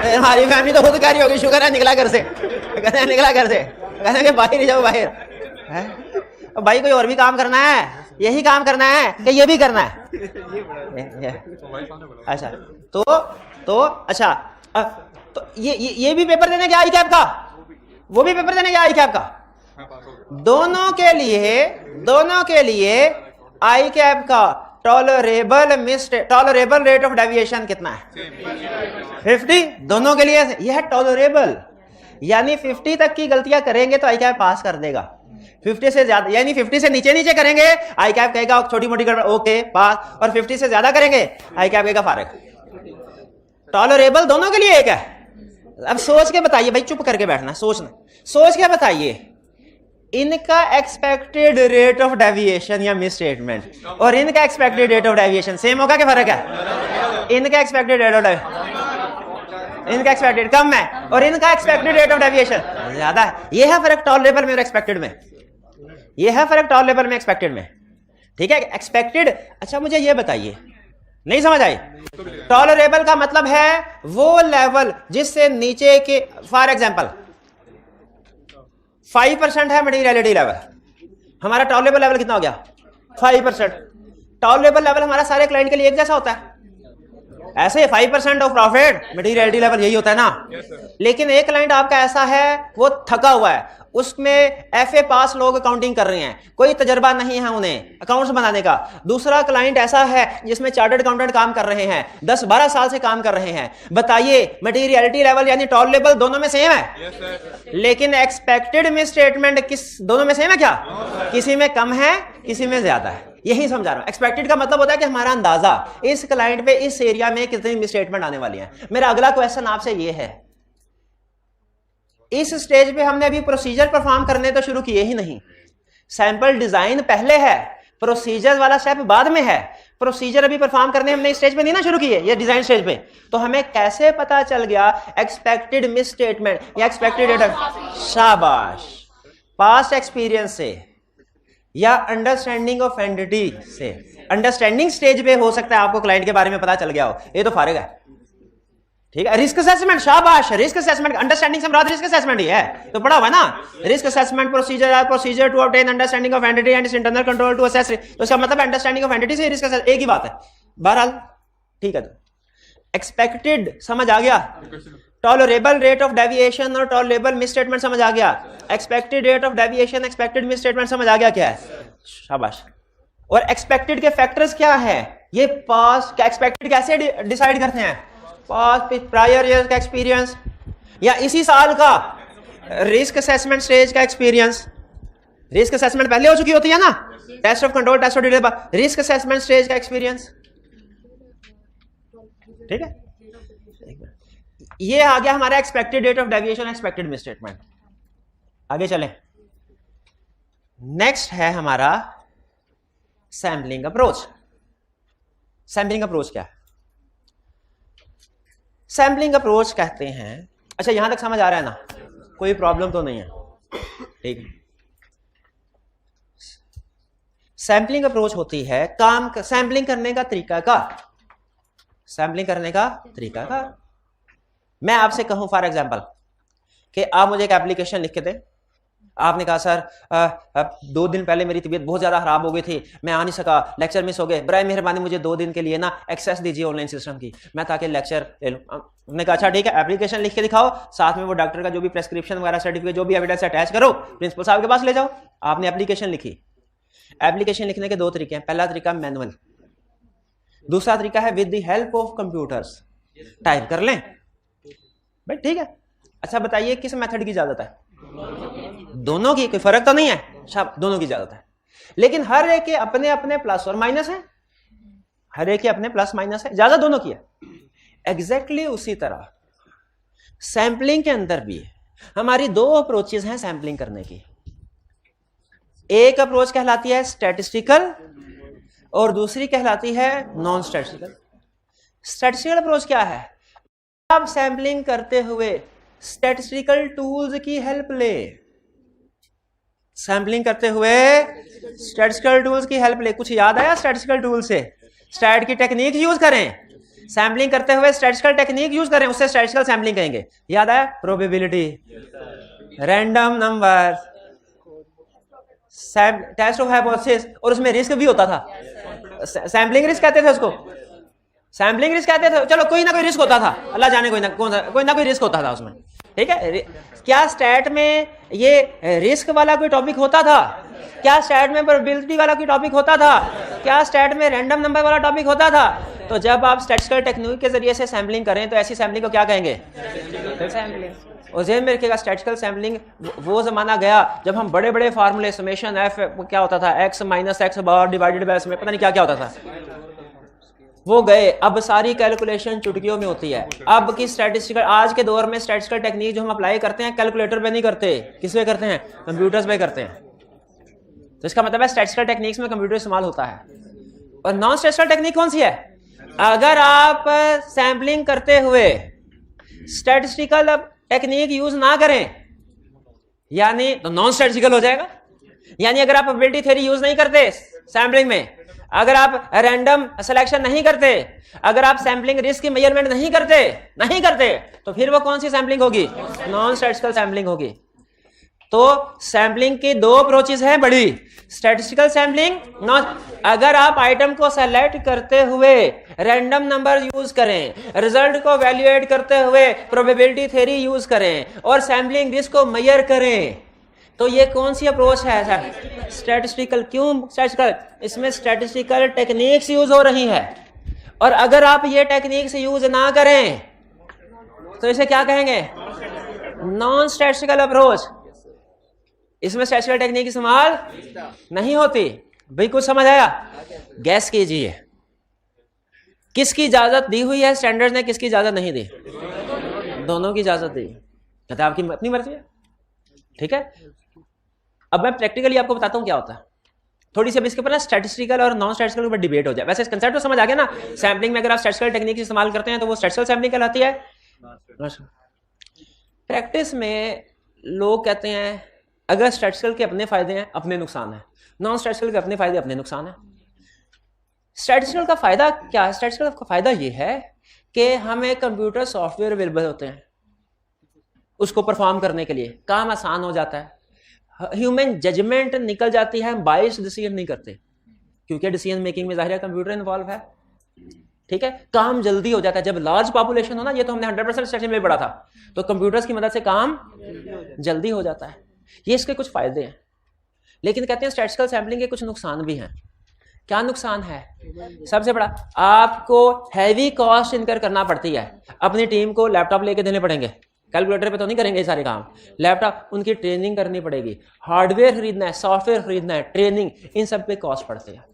हमारी फैमिली तो खुद कार्य होगी, शुक्र है निकला घर से, कहते हैं निकला घर से, कहते हैं बाहर ही जाओ बाहर है? भाई कोई और भी काम करना है, यही काम करना है कि ये भी करना है? अच्छा तो अच्छा तो ये भी पेपर देने गया आई कैप का, वो भी पेपर देने गया आई कैप का, दोनों के लिए आई कैप का टॉलरेबल रेट ऑफ डेविएशन कितना है? 50। दोनों के लिए यह है टॉलरेबल, यानी 50 तक की गलतियां करेंगे तो आई कैप पास कर देगा, 50 से ज्यादा यानी 50 से नीचे करेंगे आई कैप कहेगा छोटी मोटी गड़बड़ ओके पास, और 50 से ज्यादा करेंगे आई कैप कहेगा फारग। टॉलरेबल दोनों के लिए एक है। अब सोच के बताइए भाई, चुप करके बैठना, सोच के बताइए, इनका एक्सपेक्टेड रेट ऑफ डेविएशन या मिसस्टेटमेंट और इनका expected rate of deviation same होगा कि फर्क है? इनका एक्सपेक्टेड रेट ऑफ इनका एक्सपेक्टेड कम है और इनका एक्सपेक्टेड रेट ऑफ डेविएशन ज्यादा है। यह है फर्क टॉलरेबल में और एक्सपेक्टेड में, यह है फर्क टॉलरेबल में एक्सपेक्टेड में। ठीक है, एक्सपेक्टेड। अच्छा मुझे यह बताइए, नहीं समझ आई? टॉलरेबल का मतलब है वो लेवल जिससे नीचे के, फॉर एग्जांपल 5% है मटेरियलिटी लेवल, हमारा टॉलरेबल लेवल कितना हो गया? 5%। टॉलरेबल लेवल हमारा सारे क्लाइंट के लिए एक जैसा होता है, ऐसे 5% ऑफ प्रॉफिट मटेरियलिटी लेवल यही होता है ना। लेकिन एक क्लाइंट आपका ऐसा है वो थका हुआ है, उसमें FA पास लोग अकाउंटिंग कर रहे हैं, कोई तजर्बा नहीं है उन्हें अकाउंट्स बनाने का। दूसरा क्लाइंट ऐसा है जिसमें चार्टर्ड अकाउंटेंट काम कर रहे हैं, 10-12 साल से काम कर रहे हैं। बताइए मटेरियलिटी लेवल यानी टॉलरेबल दोनों में सेम है? लेकिन एक्सपेक्टेड मिसस्टेटमेंट दोनों में सेम है क्या? किसी में कम है, किसी में ज्यादा है। यही समझा रहा हूं। एक्सपेक्टेड का मतलब होता है कि हमारा अंदाजा इस क्लाइंट पे इस एरिया में कितनी मिसस्टेटमेंट आने वाली है। मेरा अगला क्वेश्चन आपसे ये है, इस स्टेज पे हमने अभी प्रोसीजर परफॉर्म करने तो शुरू किए ही नहीं, सैंपल डिजाइन पहले है, प्रोसीजर वाला स्टेप बाद में है। प्रोसीजर अभी परफॉर्म करने हमने इस स्टेज पे नहीं ना शुरू किए, ये डिजाइन स्टेज पे। तो हमें कैसे पता चल गया एक्सपेक्टेड मिस स्टेटमेंट या एक्सपेक्टेड रेट? शाबाश, पास्ट एक्सपीरियंस से या अंडरस्टैंडिंग ऑफ एंटिटी से। अंडरस्टैंडिंग स्टेज पे हो सकता है आपको क्लाइंट के बारे में पता चल गया हो, ये तो फारिग है। ठीक है, रिस्क असेसमेंट, शाबाश, रिस्क असेसमेंट, अंडरस्टैंडिंग से मुराद रिस्क असेसमेंट ही है, तो पढ़ा हुआ है ना। Risk assessment procedure to obtain understanding of entity and internal control to assess, तो इसका मतलब अंडरस्टैंडिंग ऑफ एंटिटी से रिस्क असेसमेंट एक ही बात है बहरहाल। ठीक है, तो एक्सपेक्टेड समझ आ गया, टॉलरेबल रेट ऑफ डेविएशन और टॉलरेबल मिसस्टेटमेंट समझ आ गया, expected rate of deviation expected misstatement समझ आ गया क्या है, शाबाश। और एक्सपेक्टेड के फैक्टर्स क्या है, ये पास्ट का एक्सपेक्टेड कैसे डिसाइड करते हैं, पास्ट प्रायर ईयर का एक्सपीरियंस, या इसी साल का रिस्क असेसमेंट स्टेज का एक्सपीरियंस? रिस्क असेसमेंट पहले हो चुकी होती है ना, test of control, test of detail, risk assessment stage का एक्सपीरियंस, ठीक है। ये आ गया हमारा expected rate of deviation, expected misstatement. आगे चलें, नेक्स्ट है हमारा सैम्पलिंग अप्रोच। सैम्पलिंग अप्रोच क्या है? सैम्पलिंग अप्रोच कहते हैं, अच्छा यहां तक समझ आ रहा है ना, कोई प्रॉब्लम तो नहीं है, ठीक है। सैम्पलिंग अप्रोच होती है काम सैम्पलिंग करने का तरीकाकार, सैम्पलिंग करने का तरीकाकार। मैं आपसे कहूं फॉर एग्जांपल कि आप मुझे एक एप्लीकेशन लिख के दें, आपने कहा सर 2 दिन पहले मेरी तबीयत बहुत ज्यादा खराब हो गई थी, मैं आ नहीं सका, लेक्चर मिस हो गए, बराए मेहरबानी मुझे 2 दिन के लिए ना एक्सेस दीजिए ऑनलाइन सिस्टम की, मैं ताकि लेक्चर ले लूं। हमने कहा अच्छा ठीक है, एप्लीकेशन लिख के दिखाओ, साथ में वो डॉक्टर का जो भी प्रेस्क्रिप्शन वगैरह सर्टिफिकेट जो भी एविडेंस अटैच करो, प्रिंसिपल साहब के पास ले जाओ। आपने एप्लीकेशन लिखी। एप्लीकेशन लिखने के 2 तरीके हैं, पहला तरीका मैनुअल, दूसरा तरीका है with the help of computers, type कर लें भाई, ठीक है। अच्छा बताइए किस मेथड की इजाजत है? दोनों की, कोई फर्क तो नहीं है, सब दोनों की इजाजत है, लेकिन हर एक के अपने अपने प्लस और माइनस है, हर एक के अपने प्लस माइनस है, इजाजत दोनों की है। एग्जैक्टली उसी तरह सैंपलिंग के अंदर भी हमारी 2 अप्रोचेस हैं सैंपलिंग करने की। एक अप्रोच कहलाती है स्टैटिस्टिकल और दूसरी कहलाती है नॉन स्टैटिस्टिकल। स्टैटिस्टिकल अप्रोच क्या है? आप सैंपलिंग करते हुए स्टैटिस्टिकल टूल्स की हेल्प ले, सैंपलिंग करते हुए स्टैटिस्टिकल टूल्स की हेल्प ले। कुछ याद आया स्टैटिस्टिकल टूल से? स्टैट की टेक्निक यूज करें, सैंपलिंग करते हुए स्टैटिस्टिकल टेक्निक यूज करें, उससे स्टैटिस्टिकल सैंपलिंग कहेंगे। याद आया? Probability, random number, test of hypothesis, और उसमें रिस्क भी होता था, सैंपलिंग रिस्क कहते थे उसको, सैंपलिंग रिस्क कहते थे। चलो कोई ना कोई रिस्क होता था, अल्लाह जाने कोई ना कोई रिस्क होता था उसमें, ठीक है। क्या स्टैट में ये रिस्क वाला कोई टॉपिक होता था? क्या स्टैट में प्रोबेबिलिटी वाला कोई टॉपिक होता था? क्या स्टैट में रैंडम नंबर वाला टॉपिक होता था? तो जब आप स्टैटिस्टिकल टेक्निक के जरिए से सैंपलिंग करें तो ऐसी सैंपलिंग को क्या कहेंगे? सैंपलिंग। और ज़हन में रखिएगा स्टैटिस्टिकल सैंपलिंग वो जमाना गया जब हम बड़े बड़े फार्मूले, समेशन एफ क्या होता था, x minus x bar divided by इसमें पता नहीं क्या क्या होता था, वो गए। अब सारी कैलकुलेशन चुटकियों में होती है। अब की स्टैटिस्टिकल, आज के दौर में स्टैटिस्टिकल टेक्निक जो हम अप्लाई करते हैं कैलकुलेटर पे नहीं करते, किस पे करते हैं? कंप्यूटर्स पे करते हैं। तो इसका मतलब है स्टैटिस्टिकल टेक्निक्स में कंप्यूटर इस्तेमाल होता है। और नॉन स्टैटिस्टिकल टेक्निक कौन सी है? अगर आप सैंपलिंग करते हुए स्टैटिस्टिकल टेक्निक यूज ना करें यानी तो नॉन स्टैटिस्टिकल हो जाएगा। यानी अगर आप प्रोबेबिलिटी थ्योरी यूज नहीं करते सैंपलिंग में, अगर आप रैंडम सिलेक्शन नहीं करते, अगर आप सैंपलिंग रिस्क की मेजरमेंट नहीं करते तो फिर वो कौन सी सैंपलिंग होगी? नॉन स्टैटिस्टिकल सैंपलिंग होगी। तो सैंपलिंग की 2 अप्रोचेस हैं बड़ी, स्टैटिस्टिकल सैंपलिंग, नॉन। अगर आप आइटम को सेलेक्ट करते हुए रैंडम नंबर यूज करें, रिजल्ट को वैल्यूएट करते हुए प्रोबेबिलिटी थ्योरी यूज करें और सैंपलिंग रिस्क को मेजर करें, तो ये कौन सी अप्रोच है सर? स्टैटिस्टिकल। क्यों स्टैटिस्टिकल? इसमें स्टैटिस्टिकल टेक्निक्स यूज हो रही है। और अगर आप ये टेक्निक्स यूज ना करें तो इसे क्या कहेंगे? Non statistical approach. इसमें स्टैटिस्टिकल टेक्निक इस्तेमाल नहीं होती। भाई कुछ समझ आया? गैस कीजिए किसकी इजाजत दी हुई है स्टैंडर्ड ने, किसकी इजाजत नहीं दी? दोनों की इजाजत दी। कहते आपकी अपनी मर्जी है, ठीक है। अब मैं प्रैक्टिकली आपको बताता हूं क्या होता है। थोड़ी सी अब इसके ऊपर ना स्टैटिस्टिकल और नॉन स्टैटिस्टिकल के ऊपर डिबेट हो जाए। वैसे इस कंसेप्ट तो समझ आ गया ना, सैंपलिंग में अगर आप स्टैटिस्टिकल टेक्निक इस्तेमाल करते हैं तो वो स्टैटिस्टिकल सैंपलिंग कहलाती है। प्रैक्टिस में लोग कहते हैं अगर स्टैटिस्टिकल के अपने फायदे हैं अपने नुकसान है, नॉन स्टैटिस्टिकल के अपने फायदे अपने नुकसान है। स्टैटिस्टिकल का फायदा क्या है? स्टैटिस्टिकल का फायदा ये है कि हमें कंप्यूटर सॉफ्टवेयर अवेलेबल होते हैं उसको परफॉर्म करने के लिए, काम आसान हो जाता है, ह्यूमन जजमेंट निकल जाती है, हम बायस्ड डिसीजन नहीं करते क्योंकि डिसीजन मेकिंग में जाहिर है कंप्यूटर इन्वॉल्व है, ठीक है। काम जल्दी हो जाता है। जब लार्ज पॉपुलेशन हो ना, ये तो हमने 100% स्टैटिस्टिक्स में पढ़ा था, तो कंप्यूटर्स की मदद से काम जल्दी हो जाता है। ये इसके कुछ फायदे हैं। लेकिन कहते हैं स्टैटिस्टिकल सैंपलिंग के कुछ नुकसान भी हैं। क्या नुकसान है? सबसे बड़ा, आपको हैवी कॉस्ट इनकर करना पड़ती है। अपनी टीम को लैपटॉप लेके देने पड़ेंगे, कैलकुलेटर पे तो नहीं करेंगे ये सारे काम, लैपटॉप उनकी ट्रेनिंग करनी पड़ेगी, हार्डवेयर खरीदना है, सॉफ्टवेयर खरीदना है, ट्रेनिंग, इन सब पे कॉस्ट पड़ते हैं।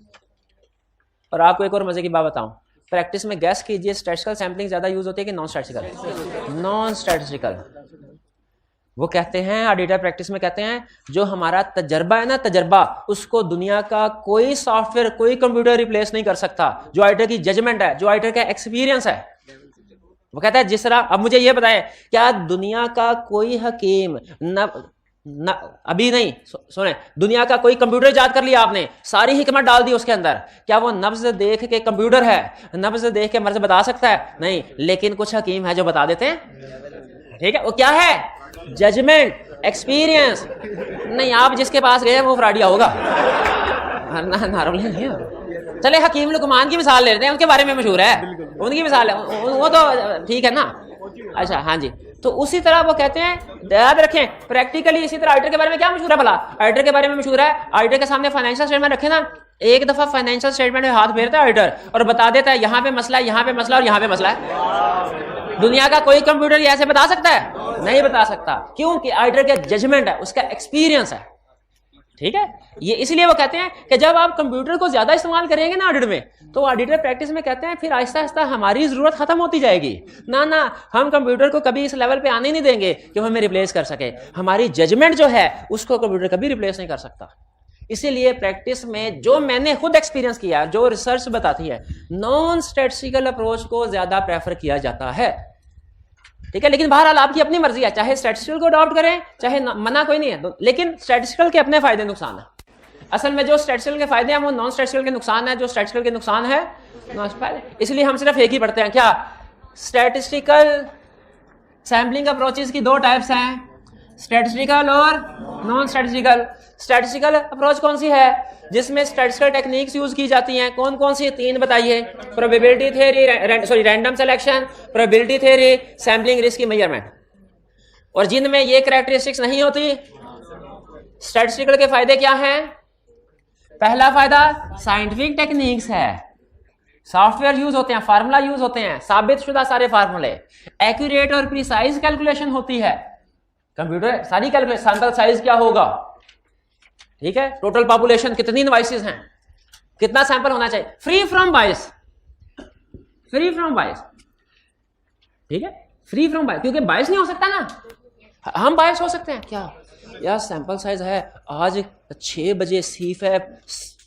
और आपको एक और मजे की बात बताऊं, प्रैक्टिस में गैस कीजिए स्टैटिस्टिकल सैम्पलिंग ज्यादा यूज होती है कि नॉन स्टैटिस्टिकल? Non statistical. वो कहते हैं ऑडिटर प्रैक्टिस में कहते हैं जो हमारा तजर्बा है ना, तजर्बा, उसको दुनिया का कोई सॉफ्टवेयर कोई कंप्यूटर रिप्लेस नहीं कर सकता। जो ऑडिटर की जजमेंट है, जो ऑडिटर का एक्सपीरियंस है, वो कहता है जिस तरह, अब मुझे ये बताएं क्या दुनिया का कोई हकीम अभी नहीं सुने, दुनिया का कोई कंप्यूटर याद कर लिया आपने, सारी हिकमत डाल दी उसके अंदर, क्या वो नब्ज देख के कंप्यूटर है, नब्ज देख के मर्ज बता सकता है? नहीं, लेकिन कुछ हकीम है जो बता देते हैं। ठीक है, वो क्या है? Judgement, experience. नहीं, आप जिसके पास गए वो फ्रॉडिया होगा। चले हकीम लुकमान की मिसाल ले लेते हैं, उनके बारे में मशहूर है, उनकी मिसाल है, वो तो ठीक है ना। अच्छा हाँ जी, तो उसी तरह वो कहते हैं, याद रखें प्रैक्टिकली इसी तरह ऑडिटर के बारे में क्या मशहूर है भला? ऑडिटर के बारे में मशहूर है, ऑडिटर के सामने फाइनेंशियल स्टेटमेंट रखे ना, एक दफा फाइनेंशियल स्टेटमेंट में हाथ फेरता है ऑडिटर और बता देता है यहाँ पे मसला है, यहाँ पे मसला और यहाँ पे मसला है। दुनिया का कोई कंप्यूटर ये ऐसे बता सकता है? नहीं बता सकता। क्यों? कि ऑडिटर का जजमेंट है, उसका एक्सपीरियंस है। ठीक है, ये इसलिए वो कहते हैं कि जब आप कंप्यूटर को ज्यादा इस्तेमाल करेंगे ना ऑडिट में, तो ऑडिटर प्रैक्टिस में कहते हैं फिर आहिस्ता आहिस्ता हमारी जरूरत खत्म होती जाएगी। ना हम कंप्यूटर को कभी इस लेवल पे आने नहीं देंगे कि वो हमें रिप्लेस कर सके। हमारी जजमेंट जो है उसको कंप्यूटर कभी रिप्लेस नहीं कर सकता। इसीलिए प्रैक्टिस में जो मैंने खुद एक्सपीरियंस किया, जो रिसर्च बताती है, नॉन स्टैटिस्टिकल अप्रोच को ज्यादा प्रेफर किया जाता है। ठीक है, लेकिन बहरहाल आपकी अपनी मर्जी है, चाहे स्टैटिस्टिकल को अडॉप्ट करें चाहे मना कोई नहीं है, लेकिन स्टैटिस्टिकल के अपने फायदे नुकसान है। असल में जो स्टैटिस्टिकल के फायदे हैं वो नॉन स्टैटिस्टिकल के नुकसान है, जो स्टैटिस्टिकल के नुकसान है इसलिए हम सिर्फ एक ही पढ़ते हैं। क्या? स्टैटिस्टिकल सैम्पलिंग अप्रोचेस की दो टाइप्स हैं, स्टैटिस्टिकल और नॉन स्टैटिस्टिकल। स्टैटिस्टिकल अप्रोच कौन सी है? जिसमें स्टैटिस्टिकल टेक्निक्स यूज की जाती हैं। कौन कौन सी? तीन बताइए। Probability theory, random selection, probability theory, sampling risk की मेजरमेंट। और जिनमें ये कैरेक्टरिस्टिक्स नहीं होती, स्टैटिस्टिकल के फायदे क्या हैं? पहला फायदा साइंटिफिक टेक्निक्स है, सॉफ्टवेयर यूज होते हैं, फार्मूला यूज होते हैं, साबित शुदा सारे फार्मूले, एक्यूरेट और प्रिसाइज कैलकुलेशन होती है। कंप्यूटर सारी कैलकुलेशन, सैंपल साइज क्या होगा, ठीक है, टोटल पॉपुलेशन कितनी डिवाइसेस हैं, कितना सैंपल होना चाहिए, free from bias, free from bias. ठीक है, फ्री फ्रॉम बायस, क्योंकि बायस नहीं हो सकता ना, हम बायस हो सकते हैं। क्या यार सैंपल साइज है, आज 6 बजे C-FAB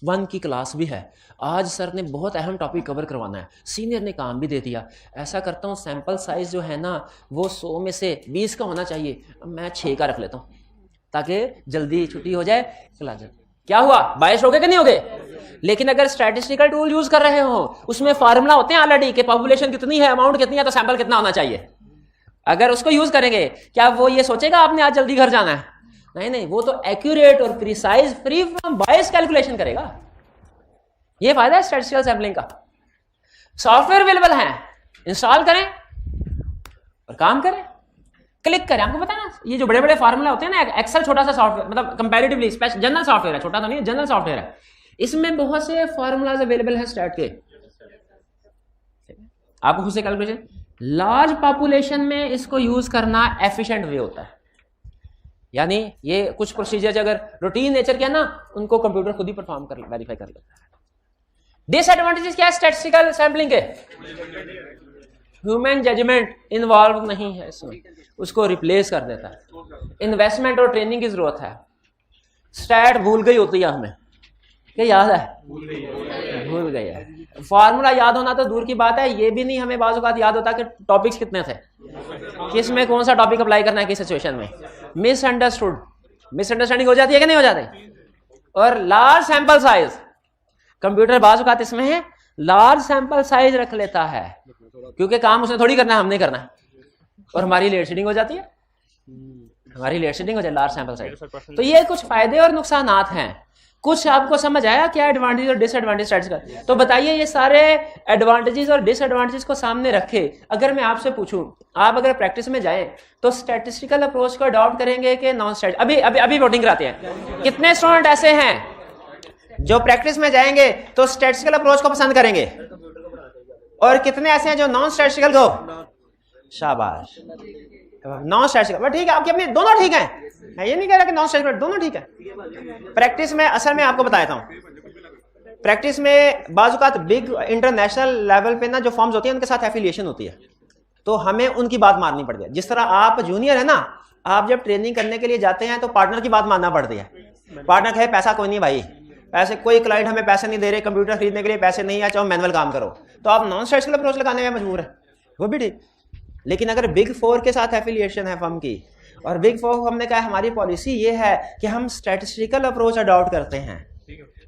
1 की क्लास भी है, आज सर ने बहुत अहम टॉपिक कवर करवाना है, सीनियर ने काम भी दे दिया, ऐसा करता हूँ सैंपल साइज जो है ना वो 100 में से 20 का होना चाहिए, मैं 6 का रख लेता हूँ ताकि जल्दी छुट्टी हो जाए, क्लास। क्या हुआ? बायस हो गए कि नहीं हो गए? लेकिन अगर स्टैटिस्टिकल टूल यूज कर रहे हो, उसमें फार्मूला होते हैं ऑलरेडी कि पॉपुलेशन कितनी है, अमाउंट कितनी है, तो सैंपल कितना होना चाहिए। अगर उसको यूज करेंगे, क्या वो ये सोचेगा आपने आज जल्दी घर जाना है? नहीं, वो तो एक्यूरेट और precise free from bias calculation करेगा। ये फायदा है स्टैटिस्टिकल सैंपलिंग का। सॉफ्टवेयर अवेलेबल है, इंस्टॉल करें और काम करें, क्लिक करें। आपको पता है ना, ये जो बड़े बड़े फार्मूला होते हैं ना, एक्सेल छोटा सा सॉफ्टवेयर, मतलब कंपैरेटिवली जनरल सॉफ्टवेयर है, छोटा तो नहीं, जनरल सॉफ्टवेयर है, इसमें बहुत से फार्मूलाज अवेलेबल है स्टैट के, आपको खुद से कैलकुलेशन। लार्ज पॉपुलेशन में इसको यूज करना एफिशिएंट वे होता है, यानी ये कुछ प्रोसीजर अगर रूटीन नेचर के है ना, उनको कंप्यूटर खुद ही परफॉर्म कर वेरीफाई कर लेता है। डिसएडवांटेजेस क्या है स्टैटिस्टिकल सैंपलिंग के? ह्यूमन जजमेंट इन्वॉल्व नहीं है इसमें, उसको रिप्लेस कर देता है। इन्वेस्टमेंट और ट्रेनिंग की जरूरत है। स्टैट भूल गई होती है हमें, क्या याद है? भूल गई है। फार्मूला याद होना तो दूर की बात है, ये भी नहीं हमें बाज़ औक़ात याद होता कि टॉपिक्स कितने थे, किस में कौन सा टॉपिक अप्लाई करना है किस सिचुएशन में। मिसअंडरस्टैंडिंग हो जाती है कि नहीं हो जाती। और लार्ज सैंपल साइज, कंप्यूटर बाज़ औक़ात इसमें है लार्ज सैंपल साइज रख लेता है, क्योंकि काम उसने थोड़ी करना है, हमने करना है, और हमारी लेट शीडिंग हो जाती है, हमारी लेट शीडिंग हो जाए लार्ज सैंपल साइज। तो ये कुछ फायदे और नुकसानात हैं। कुछ आपको समझ आया क्या एडवांटेज और डिसएडवांटेज स्टैटिस्टिकल? तो बताइए ये सारे एडवांटेजेस और डिसएडवांटेजेस को सामने रखे, अगर मैं आपसे पूछूं, आप अगर प्रैक्टिस में जाएं तो स्टैटिस्टिकल अप्रोच को अडॉप्ट करेंगे कि नॉन स्टैटिक? अभी वोटिंग कराते हैं। कितने स्टूडेंट ऐसे हैं जो प्रैक्टिस में जाएंगे तो स्टैटिस्टिकल अप्रोच को पसंद करेंगे, और कितने ऐसे हैं जो नॉन स्टैटिस्टिकल को? शाबाश। नॉन स्टैटिस्टिकल, ठीक है, आपके अपने दोनों ठीक हैं, मैं ये नहीं कह रहा कि नॉन स्टैटिस्टिकल, दोनों ठीक है। प्रैक्टिस में असल में आपको बताता हूँ, प्रैक्टिस में बाजुकात बिग इंटरनेशनल लेवल पे ना जो फॉर्म्स होती हैं उनके साथ एफिलिएशन होती है, तो हमें उनकी बात माननी पड़ती है। जिस तरह आप जूनियर है ना, आप जब ट्रेनिंग करने के लिए जाते हैं तो पार्टनर की बात मानना पड़ती है। पार्टनर कहे पैसा कोई नहीं भाई, पैसे कोई क्लाइंट हमें पैसे नहीं दे रहे, कंप्यूटर खरीदने के लिए पैसे नहीं है, चाहो मैनुअल काम करो, तो आप नॉन स्टैटिस्टिकल अप्रोच लगाने में मजबूर है, वो भी ठीक। लेकिन अगर बिग 4 के साथ एफिलिएशन है फर्म की, और बिग 4 हमने कहा हमारी पॉलिसी ये है कि हम स्टैटिस्टिकल अप्रोच अडॉप्ट करते हैं,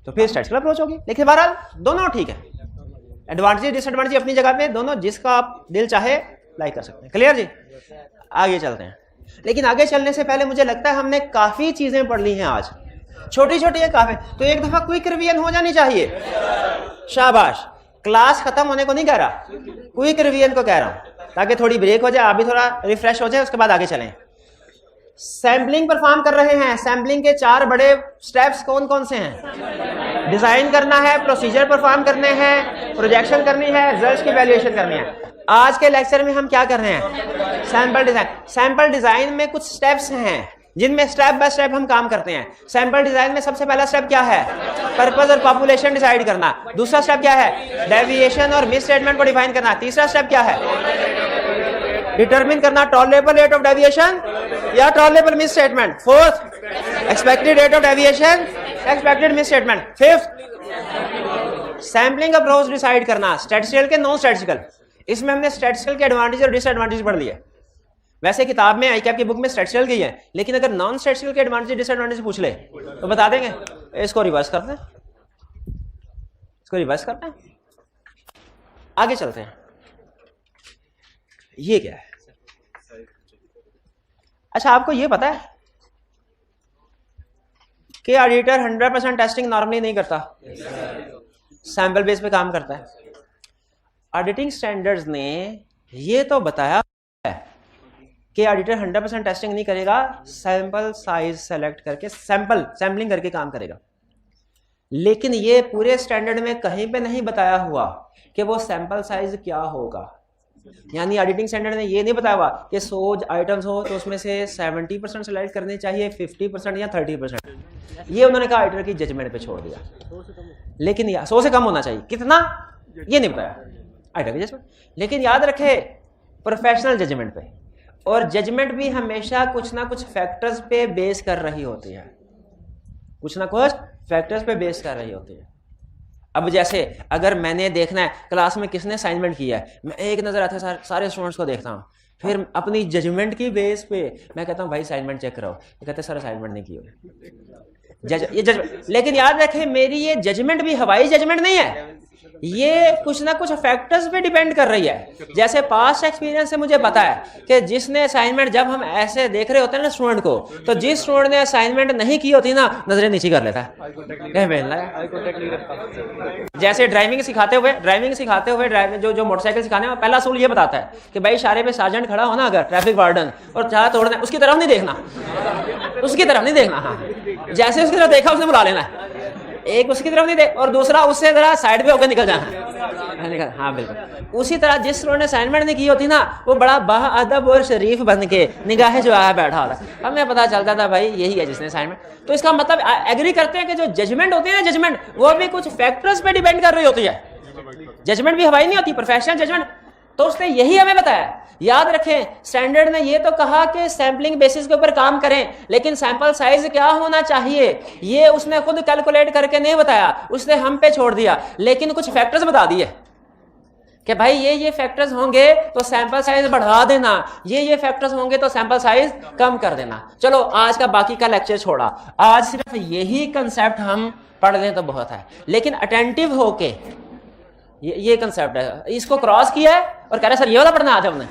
तो फिर स्टैटिस्टिकल अप्रोच होगी। लेकिन बहरहाल दोनों ठीक है, एडवांटेज डिसएडवांटेज अपनी जगह पे, दोनों जिसका आप दिल चाहे लाइक कर सकते हैं। क्लियर जी, आगे चलते हैं। लेकिन आगे चलने से पहले मुझे लगता है हमने काफी चीजें पढ़ ली हैं आज, छोटी छोटी है काफी, तो एक दफा क्विक रिवीजन हो जानी चाहिए। शाबाश, क्लास खत्म होने को नहीं कह रहा, क्विक रिवीजन को कह रहा हूं, ताकि थोड़ी ब्रेक हो जाए, आप भी थोड़ा रिफ्रेश हो जाए, उसके बाद आगे चलें। सैम्पलिंग परफॉर्म कर रहे हैं, सैम्पलिंग के 4 बड़े स्टेप्स कौन कौन से हैं? डिजाइन करना है, प्रोसीजर परफॉर्म करने हैं, प्रोजेक्शन करनी है, रिजल्ट्स की वैल्यूएशन करनी है। आज के लेक्चर में हम क्या कर रहे हैं? Sample design. सैंपल डिजाइन में कुछ स्टेप्स हैं जिनमें स्टेप बाय स्टेप हम काम करते हैं। सैंपल डिजाइन में सबसे पहला स्टेप क्या है? पर्पस और पॉपुलेशन डिसाइड करना। दूसरा स्टेप क्या है? डेविएशन और मिस स्टेटमेंट को डिफाइन करना। तीसरा स्टेप क्या है? डिटरमिन करना टॉलरेबल रेट ऑफ डेविएशन या tolerable miss statement. Fourth, expected rate of deviation, expected miss statement. Fifth, sampling approach decide करना, स्टैटिस्टिकल के नॉन स्टैटिस्टिकल। इसमें हमने स्टैटिस्टिकल के एडवांटेज और डिसएडवांटेज पढ़ लिए। वैसे किताब में आईकैप की बुक में स्टैटिस्टिकल की है, लेकिन अगर नॉन स्टैटिस्टिकल के एडवांटेज डिसएडवांटेज पूछ ले तो बता देंगे। इसको रिवर्स करते हैं, इसको रिवर्स करते हैं, आगे चलते हैं। ये क्या है? अच्छा, आपको ये पता है कि ऑडिटर 100% टेस्टिंग नॉर्मली नहीं करता, सैंपल बेस पे काम करता है। ऑडिटिंग स्टैंडर्ड्स ने ये तो बताया है कि ऑडिटर 100% टेस्टिंग नहीं करेगा, सैंपल साइज सेलेक्ट करके सैंपलिंग करके काम करेगा। लेकिन ये पूरे स्टैंडर्ड में कहीं पे नहीं बताया हुआ कि वो सैंपल साइज क्या होगा। यानी ऑडिटिंग स्टैंडर्ड ने ये नहीं बताया हुआ कि 100 आइटम्स हो तो उसमें से 70% सेलेक्ट करने चाहिए, 50% या 30%। ये उन्होंने कहा ऑडिटर की जजमेंट पे छोड़ दिया। लेकिन 100 से कम होना चाहिए, कितना ये नहीं बताया ऑडिटर की जजमेंट। लेकिन याद रखे प्रोफेशनल जजमेंट पे, और जजमेंट भी हमेशा कुछ ना कुछ फैक्टर्स पे बेस कर रही होती है, कुछ ना कुछ फैक्टर्स पे बेस कर रही होती है। अब जैसे अगर मैंने देखना है क्लास में किसने असाइनमेंट किया है, मैं एक नजर आते सारे स्टूडेंट्स को देखता हूँ, फिर अपनी जजमेंट की बेस पे मैं कहता हूँ भाई असाइनमेंट चेक कराओ, ये कहते सर असाइनमेंट नहीं किया ये जजमेंट। लेकिन याद रखें मेरी ये जजमेंट भी हवाई जजमेंट नहीं है, ये कुछ ना कुछ फैक्टर्स पे डिपेंड कर रही है। जैसे पास्ट एक्सपीरियंस से मुझे पता है कि जिसने असाइनमेंट, जब हम ऐसे देख रहे होते हैं ना स्टूडेंट को, तो जिस स्टूडेंट ने असाइनमेंट नहीं की होती ना, नजरें नीचे कर लेता है। जैसे ड्राइविंग सिखाते हुए जो मोटरसाइकिल सिखाने में पहला असूल ये बताता है कि भाई इशारे पे सार्जेंट खड़ा होना, अगर ट्रैफिक वार्डन, और चाह तोड़ना, उसकी तरफ नहीं देखना, उसकी तरफ नहीं देखना। हाँ, जैसे उसकी तरफ देखा उसने बुला लेना है। एक उसकी तरफ नहीं देख, और दूसरा उससे जरा साइड पे होकर निकल जाना। हाँ बिल्कुल उसी तरह जिस स्टूडेंट ने असाइनमेंट नहीं की होती ना, वो बड़ा बाअदब और शरीफ बन के निगाहें जो आया बैठा होता। हमें पता चलता था भाई यही है जिसने असाइनमेंट। तो इसका मतलब एग्री करते हैं कि जो जजमेंट होती है ना, जजमेंट वो भी कुछ फैक्टर्स पे डिपेंड कर रही होती है। जजमेंट भी हवाई नहीं होती, प्रोफेशनल जजमेंट। तो उसने यही हमें बताया। याद रखें स्टैंडर्ड ने ये तो कहा कि सैंपलिंग बेसिस के ऊपर काम करें, लेकिन सैंपल साइज क्या होना चाहिए ये उसने खुद कैलकुलेट करके नहीं बताया, उसने हम पे छोड़ दिया। लेकिन कुछ फैक्टर्स बता दिए कि भाई ये फैक्टर्स होंगे तो सैंपल साइज बढ़ा देना, ये फैक्टर्स होंगे तो सैंपल साइज कम कर देना। चलो आज का बाकी का लेक्चर छोड़ा, आज सिर्फ यही कंसेप्ट हम पढ़ लें तो बहुत है। लेकिन अटेंटिव होके ये कंसेप्ट है, इसको क्रॉस किया है और कह रहे सर ये वाला पढ़ना आज हमने।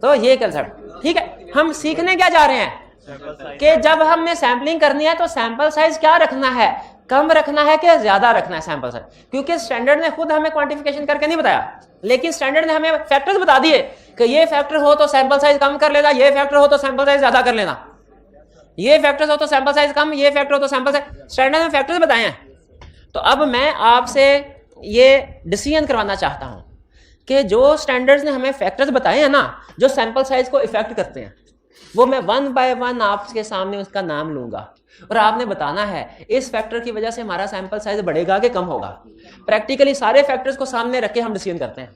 तो ये कंसेप्ट ठीक है। हम सीखने क्या जा रहे हैं कि जब हमने सैंपलिंग करनी है तो सैंपल साइज क्या रखना है, कम रखना है कि ज्यादा रखना है सैंपल साइज। क्योंकि स्टैंडर्ड ने खुद हमें क्वांटिफिकेशन करके नहीं बताया, लेकिन स्टैंडर्ड ने हमें फैक्टर्स बता दिए कि ये फैक्टर हो तो सैंपल साइज कम कर लेना, ये फैक्टर हो तो सैंपल साइज ज्यादा कर लेना, ये फैक्टर्स हो तो सैंपल साइज कम, ये फैक्टर हो तो सैंपल साइज। स्टैंडर्ड में फैक्टर्स बताए हैं। तो अब मैं आपसे ये डिसीजन करवाना चाहता हूं कि जो स्टैंडर्ड्स ने हमें फैक्टर्स बताए हैं ना जो सैंपल साइज को इफेक्ट करते हैं, वो मैं 1 बाय 1 आपके सामने उसका नाम लूंगा और आपने बताना है इस फैक्टर की वजह से हमारा सैंपल साइज बढ़ेगा कि कम होगा। प्रैक्टिकली सारे फैक्टर्स को सामने रख के हम डिसीजन करते हैं,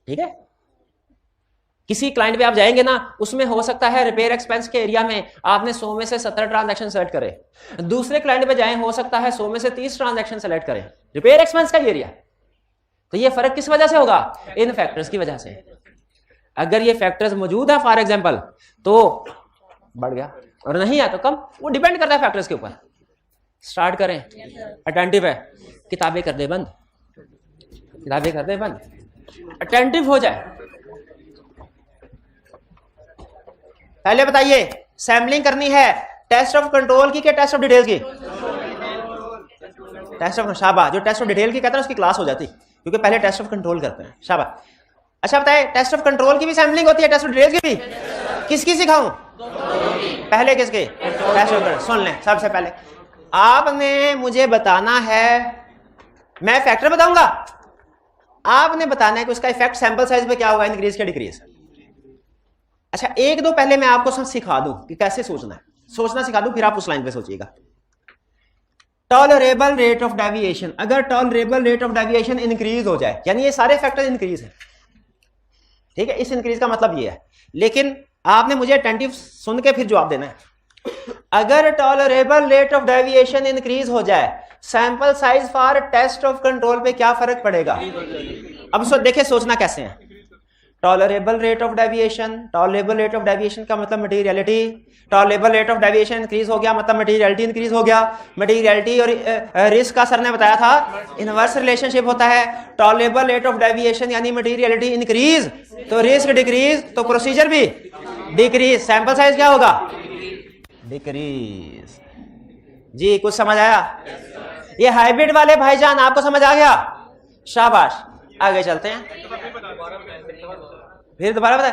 ठीक है। किसी क्लाइंट पे आप जाएंगे ना, उसमें हो सकता है रिपेयर एक्सपेंस के एरिया में आपने 100 में से 17 ट्रांजैक्शन सेलेक्ट करे, दूसरे क्लाइंट पे जाएं हो सकता है 100 में से 30 ट्रांजैक्शन सेलेक्ट करें, रिपेयर एक्सपेंस का एरिया। तो ये फर्क किस वजह से होगा? इन फैक्टर्स की वजह से। अगर ये फैक्टर्स मौजूद है फॉर एग्जांपल तो बढ़ गया, और नहीं है तो कम, वो डिपेंड करता है फैक्टर्स के ऊपर। स्टार्ट करें, अटेंटिव है, किताबें कर दे बंद, किताबें कर दे बंद, अटेंटिव हो जाए। पहले बताइए सैम्पलिंग करनी है टेस्ट ऑफ कंट्रोल की क्या टेस्ट ऑफ डिटेल्स की? टेस्ट ऑफ, शाबाश। जो टेस्ट ऑफ डिटेल की कहते हैं उसकी क्लास हो जाती, क्योंकि पहले टेस्ट ऑफ कंट्रोल करते हैं, शाबाश। अच्छा बताए टेस्ट ऑफ कंट्रोल की भी सैम्पलिंग होती है, टेस्ट ऑफ डिटेल्स की भी? किसकी सिखाऊं? पहले किसके? Test of control. सुन लें, सबसे पहले आपने मुझे बताना है, मैं फैक्टर बताऊंगा, आपने बताना है कि उसका इफेक्ट सैंपल साइज पे क्या होगा, इंक्रीज या डिक्रीज। अच्छा एक दो पहले मैं आपको सब सिखा दूं कि कैसे सोचना है, सोचना सिखा दूं, फिर आप उस लाइन पे सोचिएगा। टॉलरेबल रेट ऑफ डेविएशन, अगर tolerable rate of deviation increase हो जाए, यानी ये सारे फैक्टर इंक्रीज है, ठीक है, इस इंक्रीज का मतलब ये है, लेकिन आपने मुझे अटेंटिव सुन के फिर जवाब देना है। अगर tolerable rate of deviation increase हो जाए, sample size for test of control पे क्या फर्क पड़ेगा? अब देखिए सोचना कैसे है। Tolerable rate of deviation, tolerable rate of deviation का मतलब materiality, tolerable rate of deviation increase हो गया मतलब मटीरियलिटी इंक्रीज हो गया। मटीरियलिटी और रिस्क का सर ने बताया था इनवर्स रिलेशनशिप होता है। टॉलरेबल रेट ऑफ डेविएशन यानी मटीरियलिटी इंक्रीज तो रिस्क डिक्रीज, तो प्रोसीजर भी डिक्रीज, सैंपल साइज क्या होगा? डिक्रीज। जी कुछ समझ आया? ये हाइब्रिड वाले भाईजान आपको समझ आ गया? शाबाश, आगे चलते हैं। फिर दोबारा बताए।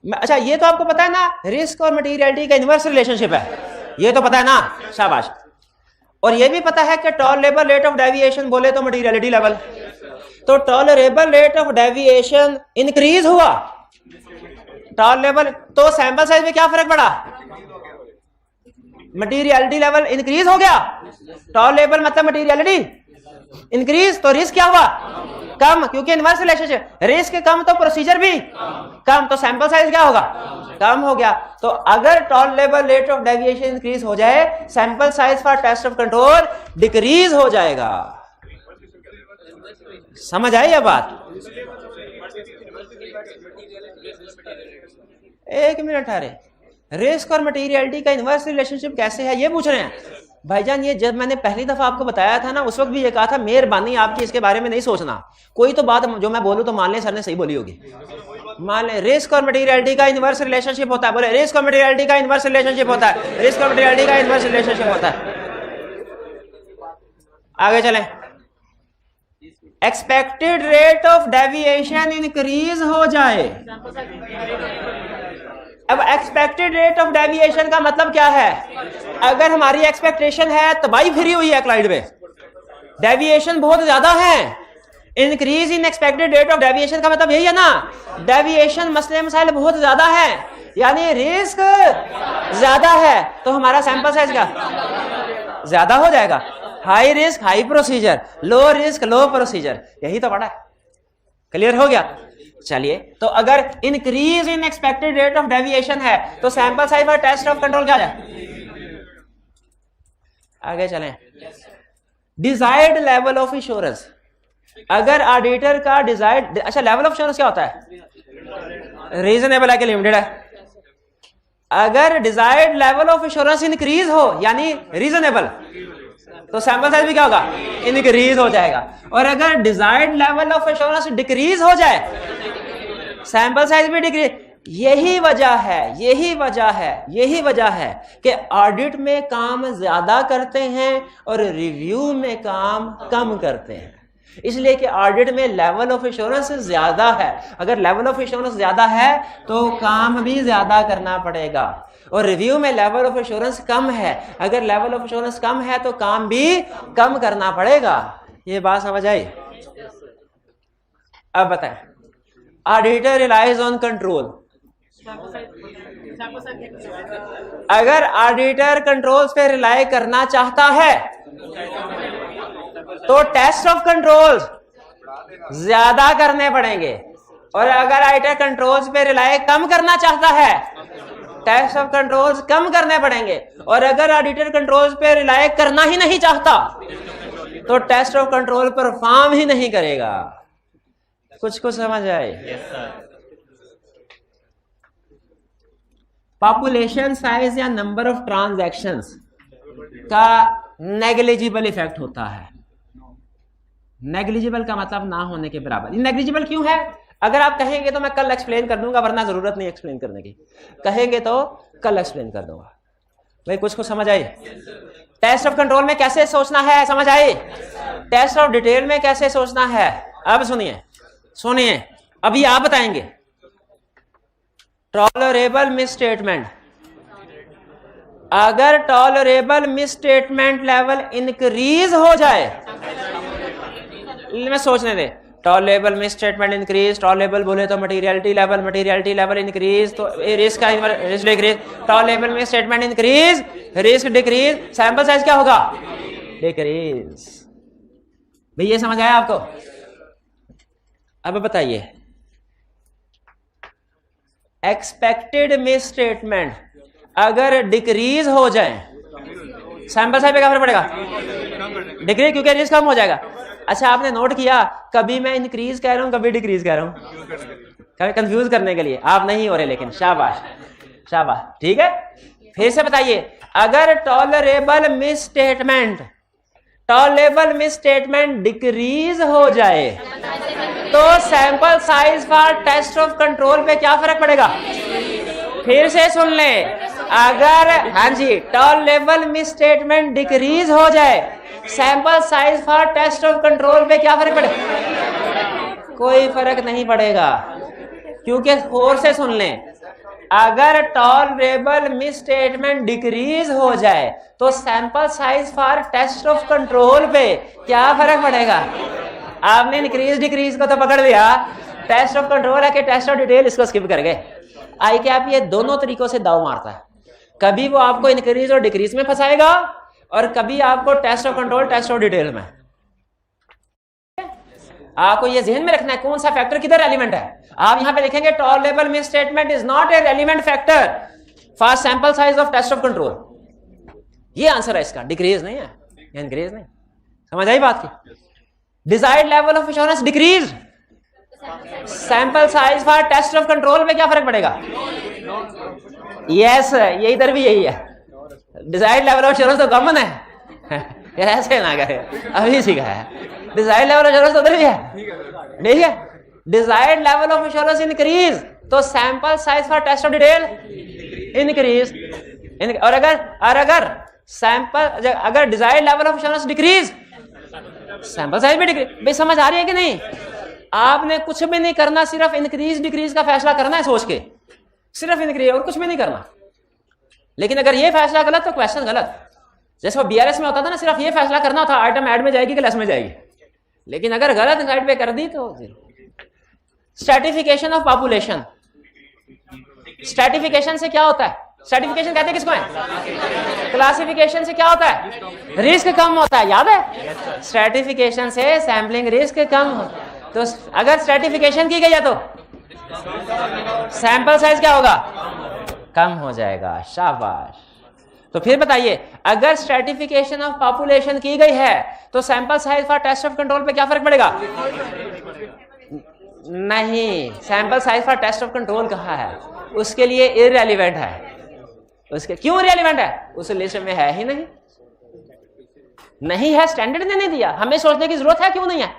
अच्छा ये तो आपको पता है ना, रिस्क और मटीरियलिटी का इनवर्स रिलेशनशिप है, ये तो पता है ना, शाबाश। और ये भी पता है कि टॉलरेबल रेट ऑफ डेविएशन बोले तो मटीरियलिटी लेवल, तो tolerable rate of deviation increase हुआ, टॉलरेबल, तो सैंपल साइज में क्या फर्क पड़ा? मटीरियलिटी लेवल इंक्रीज हो गया, टॉलरेबल मतलब मटीरियलिटी इंक्रीज, तो रिस्क क्या हुआ? कम, क्योंकि इनवर्स रिलेशनशिप, रिस्क कम तो प्रोसीजर भी कम, तो सैंपल साइज क्या होगा? कम हो गया। तो अगर tolerable rate of deviation increase हो जाए, sample size for test of control decrease हो जाएगा। समझ आई ये बात? एक मिनट ठहरे, रिस्क और मटीरियलिटी का इनवर्स रिलेशनशिप कैसे है ये पूछ रहे हैं भाईजान। ये जब मैंने पहली दफा आपको बताया था ना, उस वक्त भी ये कहा था मेहरबानी आपकी इसके बारे में नहीं सोचना, कोई तो बात जो मैं बोलूं तो मान लें सर ने सही बोली होगी। मान लें रिस्क और मटीरियलिटी का इनवर्स रिलेशनशिप होता है, बोले रिस्क और मटीरियलिटी का इनवर्स रिलेशनशिप होता है, रिस्क और मटीरियलिटी का इनवर्स रिलेशनशिप होता है। आगे चलें। Expected rate of deviation increase हो जाए, अब एक्सपेक्टेड रेट ऑफ डेविएशन का मतलब क्या है? अगर हमारी एक्सपेक्टेशन है तबाही फिरी हुई है क्लाइंट में, डेविएशन बहुत ज्यादा है, increase in expected rate of deviation का मतलब यही है ना, डेविएशन मसले मसाइल बहुत ज्यादा है, यानी रिस्क ज्यादा है, तो हमारा सैंपल साइज का ज्यादा हो जाएगा। High risk high procedure, low risk low procedure, यही तो पड़ा है। क्लियर हो गया? चलिए, तो अगर increase in expected rate of deviation है तो sample size for test of control क्या है? आगे चलें। डिजायर्ड लेवल ऑफ इंश्योरेंस, अगर ऑडिटर का डिजायर्ड, अच्छा लेवल ऑफ इंश्योरेंस क्या होता है? रीजनेबल है कि लिमिटेड है? अगर desired level of assurance increase हो यानी रीजनेबल, तो सैंपल साइज भी क्या होगा? इंक्रीज हो जाएगा। और अगर desired level of insurance decrease हो जाए, सैंपल साइज भी डिक्रीज। यही वजह है कि ऑडिट में काम ज्यादा करते हैं और रिव्यू में काम कम करते हैं, इसलिए कि ऑडिट में लेवल ऑफ इंश्योरेंस ज्यादा है। अगर लेवल ऑफ इंश्योरेंस ज्यादा है तो काम भी ज्यादा करना पड़ेगा, और रिव्यू में लेवल ऑफ इंश्योरेंस कम है, अगर लेवल ऑफ इंश्योरेंस कम है तो काम भी कम करना पड़ेगा। ये बात समझ आई? अब बताएं, ऑडिटर रिलाइज ऑन कंट्रोल। अगर ऑडिटर कंट्रोल्स पे रिलाई करना चाहता है तो टेस्ट ऑफ कंट्रोल्स ज्यादा करने पड़ेंगे, और अगर ऑडिटर कंट्रोल्स पे रिलाई कम करना चाहता है टेस्ट ऑफ कंट्रोल्स कम करने पड़ेंगे, और अगर ऑडिटर कंट्रोल्स पे रिलाई करना ही नहीं चाहता तो टेस्ट ऑफ कंट्रोल परफॉर्म ही नहीं करेगा। कुछ समझ आए? पॉपुलेशन साइज या नंबर ऑफ ट्रांजैक्शंस का नेग्लिजिबल इफेक्ट होता है। नेग्लिजिबल का मतलब ना होने के बराबर। नेग्लिजिबल क्यों है? अगर आप कहेंगे तो मैं कल एक्सप्लेन कर दूंगा, वरना जरूरत नहीं एक्सप्लेन करने की। कहेंगे तो कल एक्सप्लेन कर दूंगा। भाई कुछ समझ आई? टेस्ट ऑफ कंट्रोल में कैसे सोचना है, समझ आई? टेस्ट ऑफ डिटेल में कैसे सोचना है? अब सुनिए अभी आप बताएंगे। टॉलरेबल मिसस्टेटमेंट, अगर टॉलरेबल मिसस्टेटमेंट लेवल इंक्रीज हो जाए, मैं सोचने दे, टॉलरेबल मिसस्टेटमेंट इंक्रीज, टॉलरेबल बोले तो मटेरियलिटी लेवल इंक्रीज, तो risk decrease, tolerable misstatement increase, risk decrease, sample size क्या होगा? डिक्रीज। भाई ये समझ आया आपको? अब बताइए, एक्सपेक्टेड मिसस्टेटमेंट अगर डिक्रीज हो जाए, सैंपल साइज पे क्या फर्क पड़ेगा? डिक्रीज, क्योंकि रिस्क कम हो जाएगा। अच्छा आपने नोट किया, कभी मैं इंक्रीज कह रहा हूं कभी डिक्रीज कह रहा हूं, कभी कंफ्यूज करने के लिए। आप नहीं हो रहे, लेकिन शाबाश शाबाश, ठीक है। फिर से बताइए, अगर टॉलरेबल मिसस्टेटमेंट डिक्रीज हो जाए तो sample size for test of control पे क्या फर्क पड़ेगा? फिर से सुन लें, अगर हाँ जी टॉलरेबल मिसस्टेटमेंट डिक्रीज हो जाए, sample size for test of control पे क्या फर्क पड़ेगा? कोई फर्क नहीं पड़ेगा, क्योंकि और से सुन लें, अगर टॉलरेबल मिसस्टेटमेंट डिक्रीज हो जाए तो sample size for test of control पे क्या फर्क पड़ेगा? आपने इंक्रीज डिक्रीज को तो पकड़ लिया, टेस्ट ऑफ कंट्रोल है कि टेस्ट ऑफ डिटेल, इसको स्किप कर गए। आई क्या आप ये दोनों तरीकों से दाव मारता है, कभी वो आपको इंक्रीज और डिक्रीज में फंसाएगा, और कभी आपको test of control test of detail में। आपको ये ध्यान में रखना है कौन सा फैक्टर किधर एलिमेंट है। आप यहां पे लिखेंगे tolerable misstatement is not a relevant factor for sample size of test of control. ये आंसर है इसका, डिक्रीज नहीं है, इंक्रीज नहीं। समझ आई बात की? Desired level of assurance decrease, sample size for test of control में क्या फर्क पड़ेगा? यस, ये इधर भी यही है। डिजायर्ड लेवल ऑफ एश्योरेंस तो कॉमन है, ऐसे ना कहे, अभी सीखा है। डिजायर्ड लेवल ऑफ एश्योरेंस तो उधर भी है, ठीक है। Desired level of assurance increase तो sample size for test of detail increase, और अगर सैंपल अगर desired level of assurance decrease, sample size भी डिक्रीज। भाई समझ आ रही है कि नहीं? आपने कुछ भी नहीं करना, सिर्फ इंक्रीज डिक्रीज का फैसला करना है सोच के, सिर्फ इंक्रीज और कुछ भी नहीं करना। लेकिन अगर ये फैसला गलत तो क्वेश्चन गलत। जैसे वो बीआरएस में होता था ना, सिर्फ ये फैसला करना था आइटम ऐड में जाएगी कि लेस में जाएगी, लेकिन अगर गलत साइड पे कर दी तो। स्ट्रैटिफिकेशन ऑफ पॉपुलेशन, स्ट्रैटिफिकेशन से क्या होता है? स्ट्रैटिफिकेशन कहते हैं किसको है? क्लासिफिकेशन से क्या होता है? रिस्क कम होता है, याद है? स्ट्रैटिफिकेशन से सैम्पलिंग रिस्क कम हो, तो अगर स्ट्रैटिफिकेशन की गई है तो सैंपल साइज क्या होगा? कम हो जाएगा। शाबाश। तो फिर बताइए, अगर स्ट्रैटिफिकेशन ऑफ पॉपुलेशन की गई है तो sample size for test of control पे क्या फर्क पड़ेगा? नहीं, sample size for test of control कहा है, उसके लिए इररेलेवेंट है। उसके क्यों इररेलेवेंट है? उस लिस्ट में है ही नहीं है, स्टैंडर्ड ने नहीं दिया। हमें सोचने की जरूरत है क्यों नहीं है?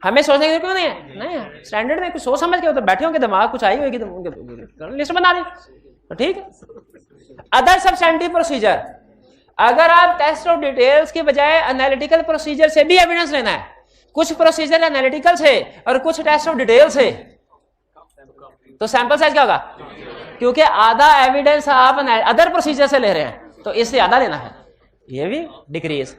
हमें सोचने की क्यों नहीं है? नहीं है, स्टैंडर्ड में कुछ सोच समझ के तो बैठे होंगे, दिमाग कुछ आई होगी तो लिस्ट बना दी, तो ठीक है। अदर सब्सटेंटिव प्रोसीजर, अगर आप टेस्ट ऑफ डिटेल्स के बजाय एनालिटिकल प्रोसीजर से भी एविडेंस लेना है, कुछ प्रोसीजर एनालिटिकल से और कुछ टेस्ट ऑफ डिटेल से, तो सैंपल साइज क्या होगा? क्योंकि आधा एविडेंस आप अदर प्रोसीजर से ले रहे हैं, तो इससे आधा लेना है, ये भी decrease.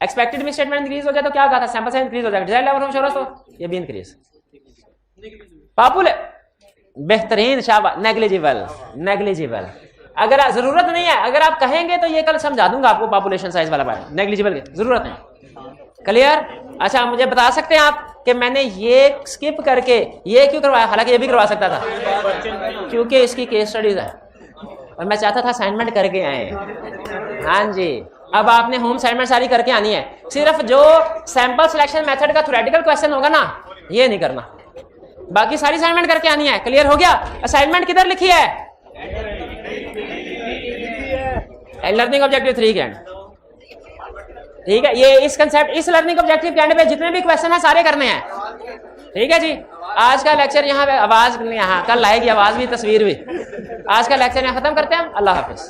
Expected miss statement increase हो जाए तो क्या कहा था, सैंपल साइज इंक्रीज हो जाएगा, डिजायर्ड लेवल ऑफ एश्योरेंस तो ये भी इंक्रीज। पॉपुलेशन बेहतरीन, शाबाश, नेग्लिजिबल, नेग्लिजिबल। अगर जरूरत नहीं है, अगर आप कहेंगे तो ये कल समझा दूंगा आपको पॉपुलेशन साइज वाला पार्ट, नेग्लिजिबल की जरूरत नहीं। क्लियर? अच्छा मुझे बता सकते हैं आप कि मैंने ये स्किप करके ये क्यों करवाया, हालांकि ये भी करवा सकता था क्योंकि इसकी केस स्टडीज है और मैं चाहता था असाइनमेंट करके आए। हाँ जी, अब आपने होम असाइनमेंट सारी करके आनी है, सिर्फ जो सैंपल सिलेक्शन मेथड का थ्योरेटिकल क्वेश्चन होगा ना ये नहीं करना, बाकी सारी असाइनमेंट करके आनी है। क्लियर हो गया? असाइनमेंट किधर लिखी है? लर्निंग ऑब्जेक्टिव 3 के एंड। ठीक है, ये इस कंसेप्ट, इस लर्निंग ऑब्जेक्टिव के एंड पे जितने भी क्वेश्चन है सारे करने हैं। ठीक है जी, आज का लेक्चर यहाँ पे आवाज यहाँ कल आएगी, आवाज भी तस्वीर भी। आज का लेक्चर यहाँ खत्म करते हैं हम। अल्लाह हाफिज।